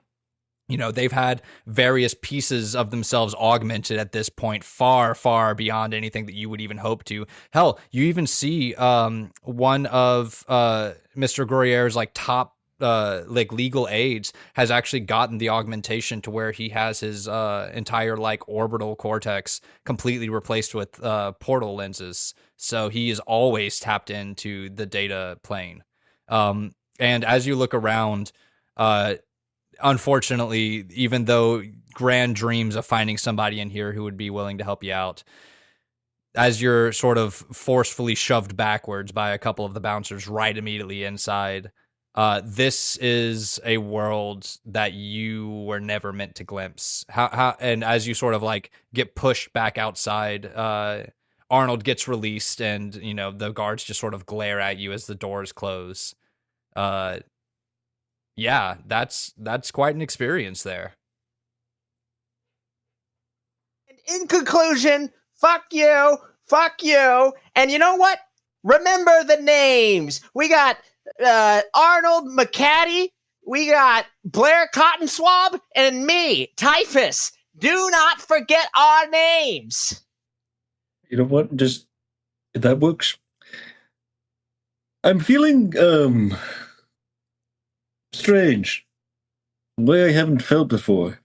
You know, they've had various pieces of themselves augmented at this point, far, far beyond anything that you would even hope to. Hell, you even see one of Mr. Gruyère's like top like legal aids, has actually gotten the augmentation to where he has his entire like orbital cortex completely replaced with portal lenses. So he is always tapped into the data plane. And as you look around, unfortunately, even though grand dreams of finding somebody in here who would be willing to help you out, as you're sort of forcefully shoved backwards by a couple of the bouncers right immediately inside, this is a world that you were never meant to glimpse. And as you sort of like get pushed back outside, Arnold gets released, and you know the guards just sort of glare at you as the doors close. Yeah, that's quite an experience there. In conclusion, fuck you, and you know what? Remember the names. We got Arnold McAffee, we got Blair Codswallow, and me, Typhus. Do not forget our names. You know what? Just that works. I'm feeling strange. The way I haven't felt before.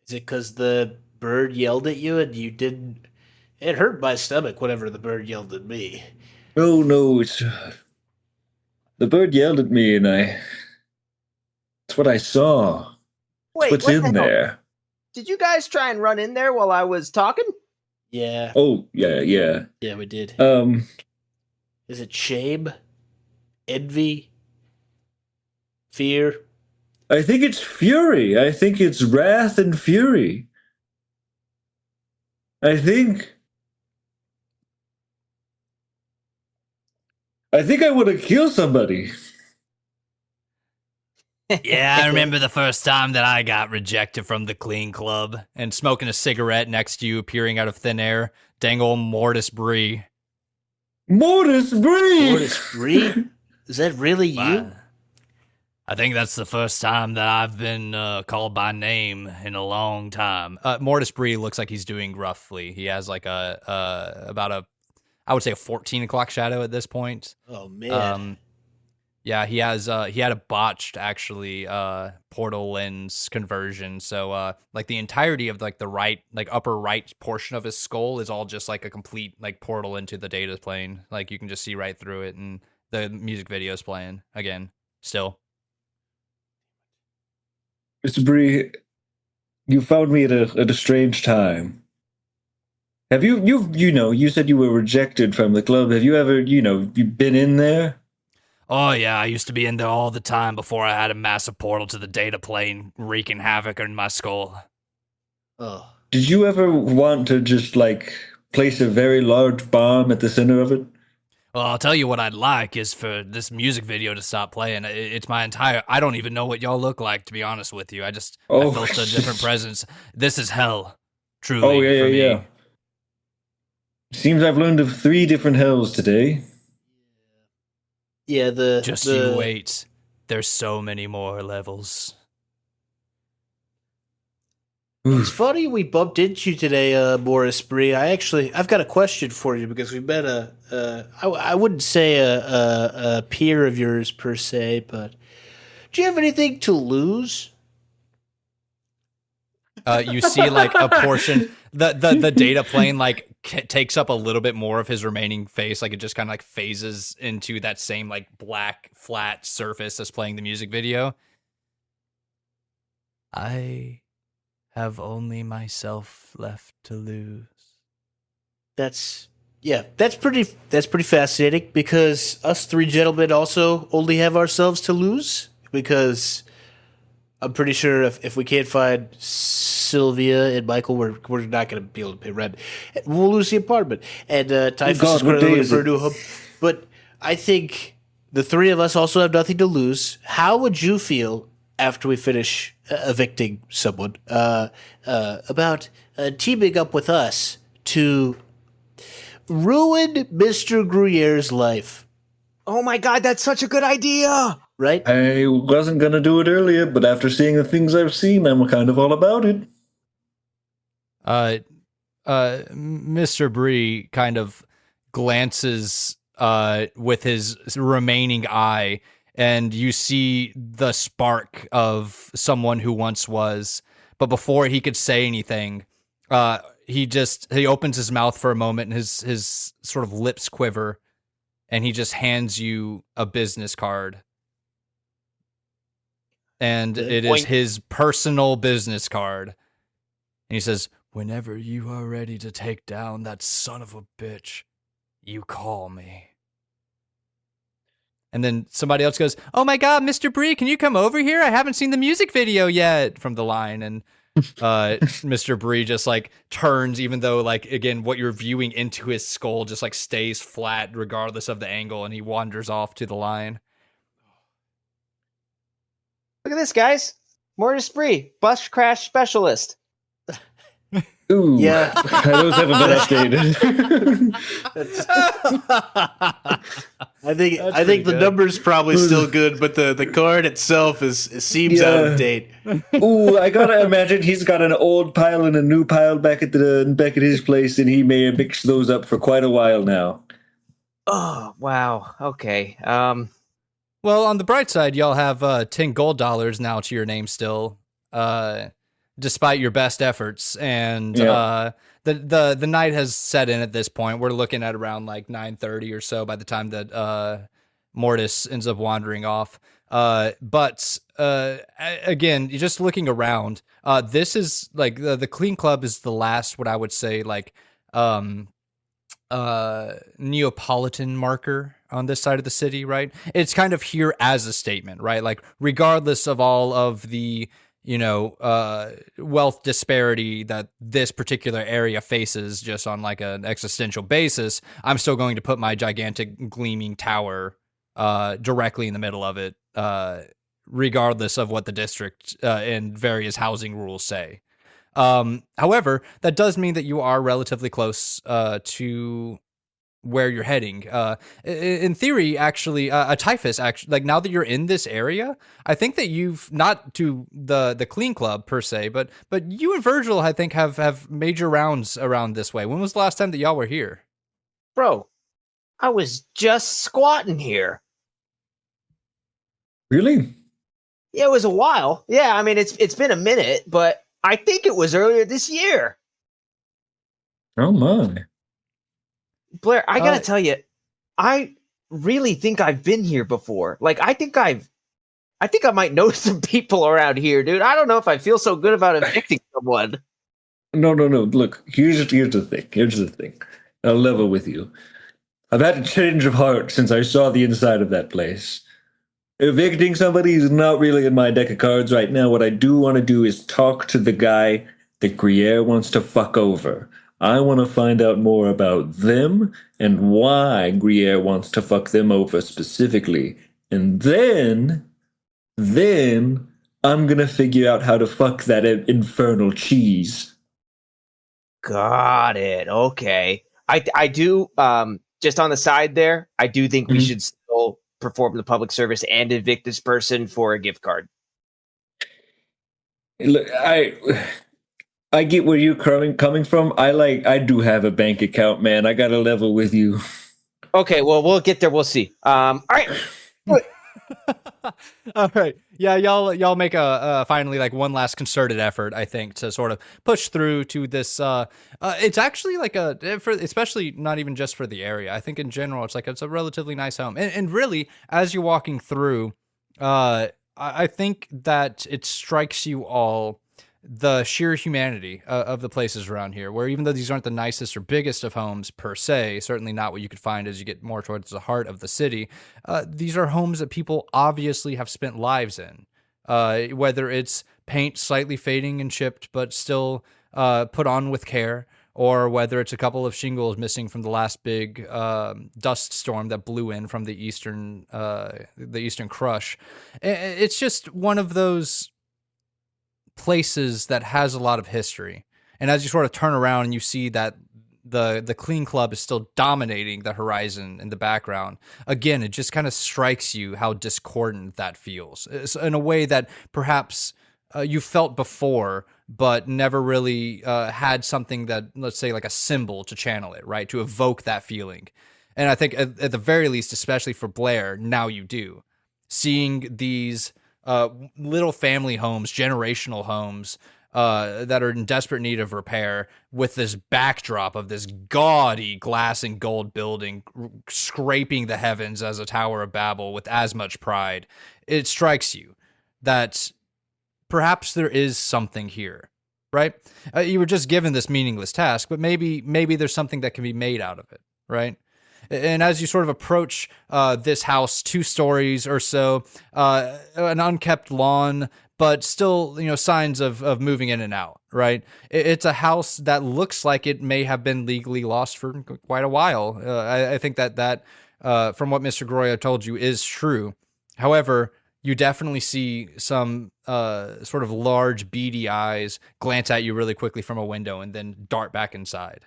Is it because the bird yelled at you and you didn't? It hurt my stomach whenever the bird yelled at me. No, it's the bird yelled at me, and that's what I saw. Wait, What's what in the hell? there? Did you guys try and run in there while I was talking? Yeah. Oh, yeah. Yeah, we did. Is it shame? Envy? Fear? I think it's fury. I think it's wrath and fury. I think I want to kill somebody. Yeah, I remember the first time that I got rejected from the clean club, and smoking a cigarette next to you, appearing out of thin air, dang old Mortis Bree. Mortis Bree! Mortis Bree? Is that really you? I think that's the first time that I've been called by name in a long time. Mortis Bree looks like he's doing roughly. He has like about I would say a 14 o'clock shadow at this point. Oh man. Yeah, he had a botched actually portal lens conversion. So like the entirety of like the right, like upper right portion of his skull is all just like a complete like portal into the data plane. Like you can just see right through it, and the music video is playing again still. Mr. Bree, you found me at a strange time. Have you said you were rejected from the club. Have you ever, you been in there? Oh yeah, I used to be in there all the time before I had a massive portal to the data plane wreaking havoc in my skull. Oh. Did you ever want to just like place a very large bomb at the center of it? Well, I'll tell you what I'd like is for this music video to stop playing. It's my entire... I don't even know what y'all look like, to be honest with you. I felt a different presence. This is hell, truly, for me. Yeah. Seems I've learned of 3 different hells today. Yeah, you wait. There's so many more levels. It's funny we bumped into you today, Morris Bree. I've got a question for you because we met I wouldn't say a peer of yours per se, but do you have anything to lose? You see like a portion, the data plane like takes up a little bit more of his remaining face. Like it just kind of like phases into that same like black flat surface that's playing the music video. I have only myself left to lose. That's pretty fascinating because us 3 gentlemen also only have ourselves to lose, because I'm pretty sure if we can't find Sylvia and Michael, we're not going to be able to pay rent. We'll lose the apartment. And Typhus is going to look for a new home. But I think the 3 of us also have nothing to lose. How would you feel after we finish evicting someone about teaming up with us to ruin Mr. Gruyère's life? Oh my god, that's such a good idea! Right? I wasn't going to do it earlier, but after seeing the things I've seen, I'm kind of all about it. Mr. Bree kind of glances with his remaining eye, and you see the spark of someone who once was. But before he could say anything, he opens his mouth for a moment, and his sort of lips quiver, and he just hands you a business card. And it is his personal business card. And he says, "Whenever you are ready to take down that son of a bitch, you call me." And then somebody else goes, "Oh my God, Mr. Bree, can you come over here? I haven't seen the music video yet," from the line. And Mr. Bree just like turns, even though like, again, what you're viewing into his skull just like stays flat regardless of the angle. And he wanders off to the line. Look at this, guys. Mortis Bree, bus crash specialist. Ooh, Yeah. those haven't been updated. I think the number's probably still good, but the card itself seems out of date. Ooh, I gotta imagine he's got an old pile and a new pile back at his place, and he may have mixed those up for quite a while now. Oh wow. Okay. Well, on the bright side, y'all have $10 gold now to your name still, despite your best efforts. And the night has set in at this point. We're looking at around like 9:30 or so by the time that Mortis ends up wandering off. But again, you're just looking around. This is like the Clean Club is the last, what I would say, like Neapolitan marker on this side of the city, right? It's kind of here as a statement, right? Like regardless of all of the, wealth disparity that this particular area faces just on like an existential basis, I'm still going to put my gigantic gleaming tower directly in the middle of it, regardless of what the district and various housing rules say. However, that does mean that you are relatively close to where you're heading. In theory, actually, a Typhus, actually, like now that you're in this area, I think that you've not to the Clean Club per se, but you and Virgil, I think, have major rounds around this way. When was the last time that y'all were here? Bro, I was just squatting here. Really? Yeah, it was a while. Yeah, I mean it's been a minute, but I think it was earlier this year. Oh my. Blair, I gotta tell you, I really think I've been here before. Like, I think I might know some people around here, dude. I don't know if I feel so good about evicting someone. No. Look, here's the thing. I'll level with you. I've had a change of heart since I saw the inside of that place. Evicting somebody is not really in my deck of cards right now. What I do want to do is talk to the guy that Gruyere wants to fuck over. I want to find out more about them and why Gruyere wants to fuck them over specifically. And then I'm going to figure out how to fuck that infernal cheese. Got it. Okay. I do, just on the side there, I do think we should still perform the public service and evict this person for a gift card. Look, I get where you're coming from. I do have a bank account, man. I got to level with you. Okay, well, we'll get there. We'll see. All right. All right. Yeah, y'all make a finally like one last concerted effort, I think, to sort of push through to this. It's actually like especially not even just for the area. I think in general, it's a relatively nice home. And really, as you're walking through, I think that it strikes you all the sheer humanity of the places around here, where even though these aren't the nicest or biggest of homes per se, certainly not what you could find as you get more towards the heart of the city, these are homes that people obviously have spent lives in, whether it's paint slightly fading and chipped but still put on with care, or whether it's a couple of shingles missing from the last big dust storm that blew in from the eastern crush. It's just one of those places that has a lot of history. And as you sort of turn around and you see that the Clean Club is still dominating the horizon in the background, again, it just kind of strikes you how discordant that feels. It's in a way that perhaps you felt before, but never really had something that, let's say, like a symbol to channel it, right? To evoke that feeling. And I think at the very least, especially for Blair, now you do. Seeing these little family homes, generational homes, that are in desperate need of repair, with this backdrop of this gaudy glass and gold building scraping the heavens as a Tower of Babel with as much pride, it strikes you that perhaps there is something here, right? You were just given this meaningless task, but maybe there's something that can be made out of it, right? And as you sort of approach this house, 2 stories or so, an unkept lawn, but still, signs of moving in and out, right? It's a house that looks like it may have been legally lost for quite a while. I think that from what Mr. Groya told you is true. However, you definitely see some sort of large, beady eyes glance at you really quickly from a window and then dart back inside.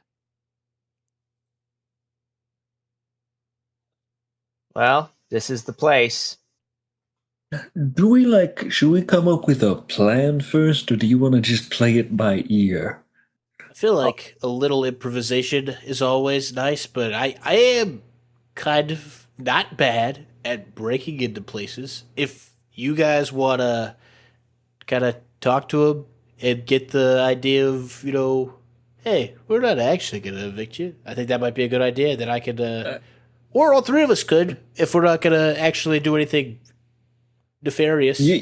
Well, this is the place. Should we come up with a plan first, or do you want to just play it by ear? I feel like a little improvisation is always nice, but I am kind of not bad at breaking into places. If you guys want to kind of talk to him and get the idea of, hey, we're not actually going to evict you, I think that might be a good idea. That I could, or all 3 of us could, if we're not going to actually do anything nefarious. Yeah.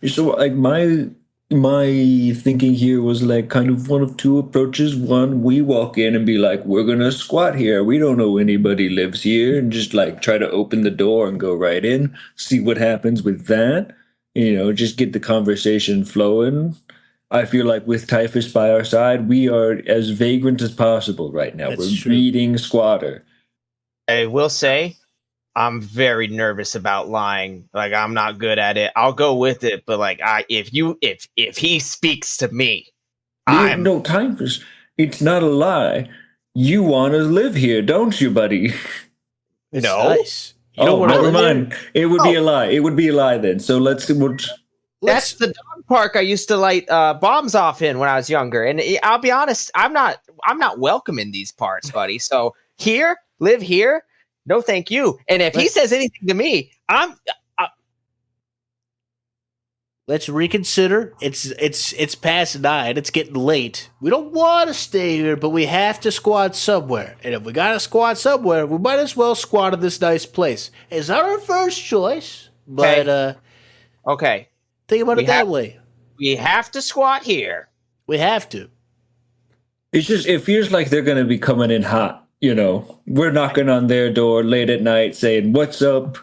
So, like, my thinking here was like kind of one of 2 approaches. One, we walk in and be like, we're gonna squat here. We don't know anybody lives here, and just like try to open the door and go right in, see what happens with that. Just get the conversation flowing. I feel like with Typhus by our side, we are as vagrant as possible right now. That's We're true. reading squatter. I will say, I'm very nervous about lying. Like, I'm not good at it. I'll go with it, but like, if he speaks to me, I'm No, Typhus, it's not a lie. You want to live here, don't you, buddy? It's No. nice. You don't want to never live mind. It would be a lie. It would be a lie then. So let's. That's the dog park I used to light bombs off in when I was younger. And I'll be honest, I'm not welcome in these parts, buddy. So live here. No, thank you. And if he says anything to me, Let's reconsider. It's past 9. It's getting late. We don't want to stay here, but we have to squat somewhere. And if we got to squat somewhere, we might as well squat in this nice place. It's not our first choice, but okay. Think about it that way. We have to squat here. We have to. It feels like they're going to be coming in hot. We're knocking on their door late at night saying, "What's up?"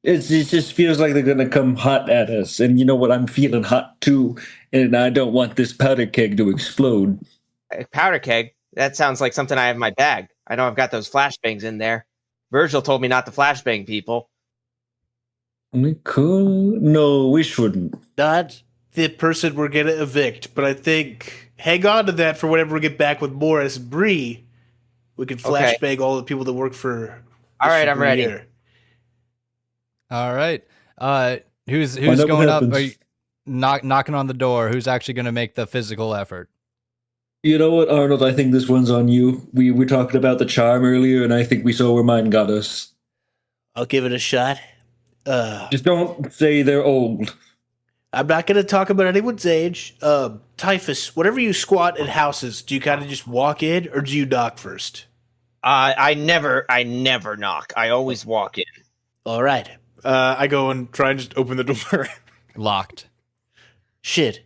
It just feels like they're going to come hot at us. And you know what? I'm feeling hot too. And I don't want this powder keg to explode. A powder keg? That sounds like something I have in my bag. I know I've got those flashbangs in there. Virgil told me not to flashbang people. We could. No, we shouldn't. Not the person we're going to evict, but I think hang on to that for whenever we get back with Morris Bree. We can flashbang all the people that work for. All right, I'm ready. Here. All right. Who's going up? Are you knocking on the door? Who's actually going to make the physical effort? You know what, Arnold? I think this one's on you. We were talking about the charm earlier, and I think we saw where mine got us. I'll give it a shot. Just don't say they're old. I'm not going to talk about anyone's age. Typhus, whenever you squat in houses, do you kind of just walk in, or do you knock first? I never knock. I always walk in. All right. I go and try and just open the door. Locked. Shit.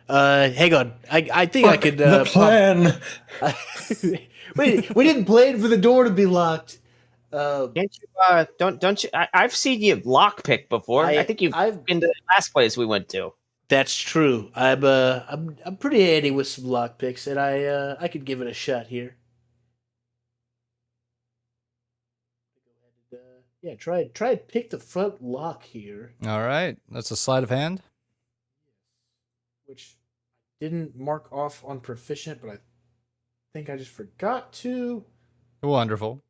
Hang on. I think I could. The plan. We didn't plan for the door to be locked. Can't you? Don't you? I've seen you lockpick before. I think I've been to the last place we went to. That's true. I'm pretty handy with some lockpicks, and I could give it a shot here. Yeah, try and pick the front lock here. All right. That's a sleight of hand. Which I didn't mark off on proficient, but I think I just forgot to. Wonderful.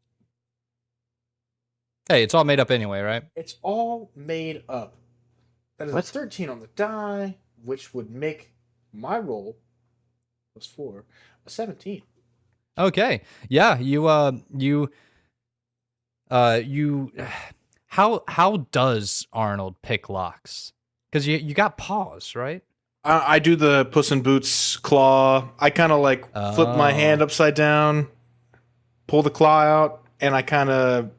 Hey, it's all made up anyway, right? It's all made up. That is a 13 on the die, which would make my roll +4 a 17. Okay. Yeah, you you how does Arnold pick locks? Because you got paws, right? I do the Puss in Boots claw. I kind of like flip my hand upside down, pull the claw out, and I kind of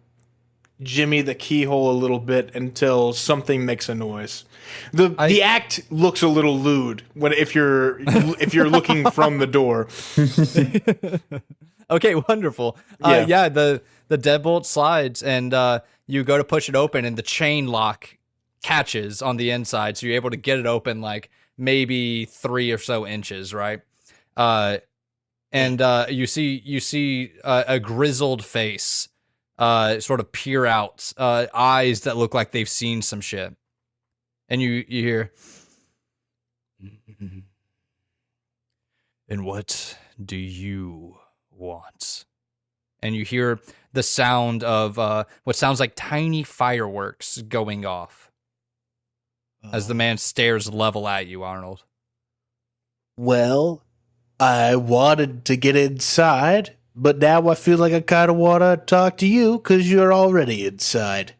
jimmy the keyhole a little bit until something makes a noise. The act looks a little lewd if you're looking from the door. Okay, wonderful. Yeah, the deadbolt slides, and you go to push it open, and the chain lock catches on the inside, so you're able to get it open like maybe 3 or so inches, right? And you see a grizzled face sort of peer out, eyes that look like they've seen some shit, and you hear, "And what do you want?" And you hear the sound of what sounds like tiny fireworks going off as the man stares level at you, Arnold. Well, I wanted to get inside, but now I feel like I kind of want to talk to you because you're already inside.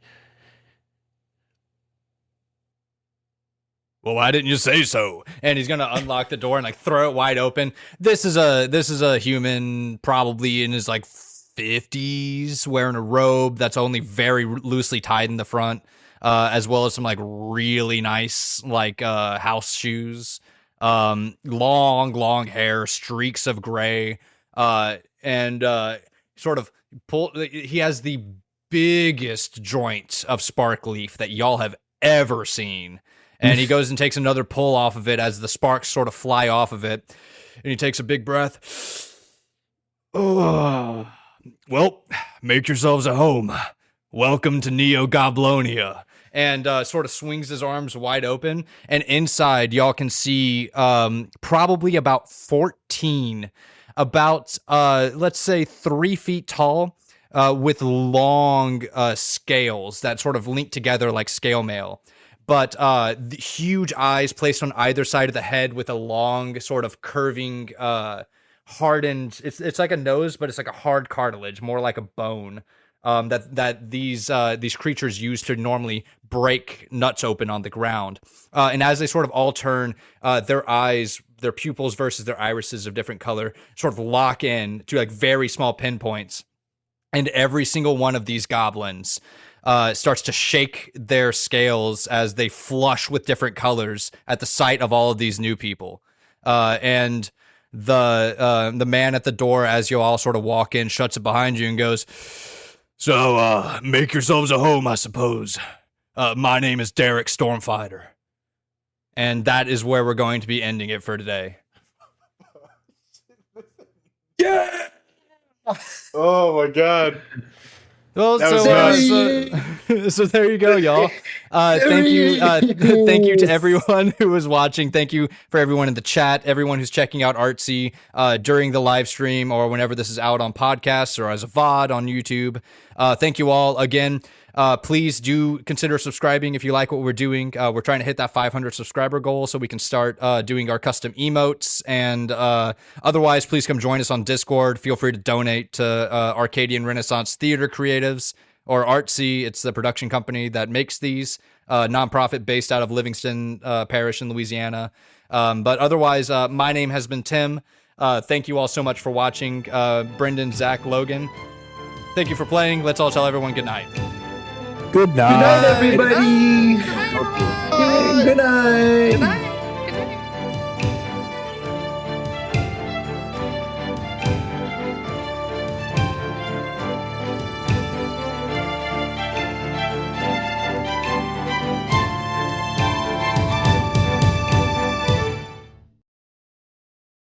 Well, why didn't you say so? And he's gonna unlock the door and like throw it wide open. This is a human, probably in his like 50s, wearing a robe that's only very loosely tied in the front, as well as some like really nice like house shoes, long hair, streaks of gray, and sort of he has the biggest joint of spark leaf that y'all have ever seen. And he goes and takes another pull off of it as the sparks sort of fly off of it. And he takes a big breath. Oh, well, make yourselves at home. Welcome to Neo Goblonia. And sort of swings his arms wide open. And inside, y'all can see probably about 14, let's say 3 feet tall, with long scales that sort of link together like scale mail. But the huge eyes placed on either side of the head with a long sort of curving, hardened. It's like a nose, but it's like a hard cartilage, more like a bone. That these creatures use to normally break nuts open on the ground. And as they sort of all turn, their eyes, their pupils versus their irises of different color, sort of lock in to like very small pinpoints. And every single one of these goblins starts to shake their scales as they flush with different colors at the sight of all of these new people. And the man at the door, as you all sort of walk in, shuts it behind you and goes, "So, make yourselves a home, I suppose. My name is Derek Stormfighter." And that is where we're going to be ending it for today. Yeah! Oh my god. Well, so there you go, y'all. Thank you to everyone who was watching. Thank you for everyone in the chat, everyone who's checking out Artsy during the live stream or whenever this is out on podcasts or as a VOD on YouTube. Thank you all again. Please do consider subscribing if you like what we're doing. We're trying to hit that 500 subscriber goal so we can start doing our custom emotes. And otherwise, please come join us on Discord. Feel free to donate to Arcadian Renaissance Theater Creatives, or Artsy. It's the production company that makes these, nonprofit based out of Livingston Parish in Louisiana. But otherwise, my name has been Tim. Thank you all so much for watching. Brendan, Zach, Logan, thank you for playing. Let's all tell everyone good night. Good night. Good night, everybody. Good night. Good night.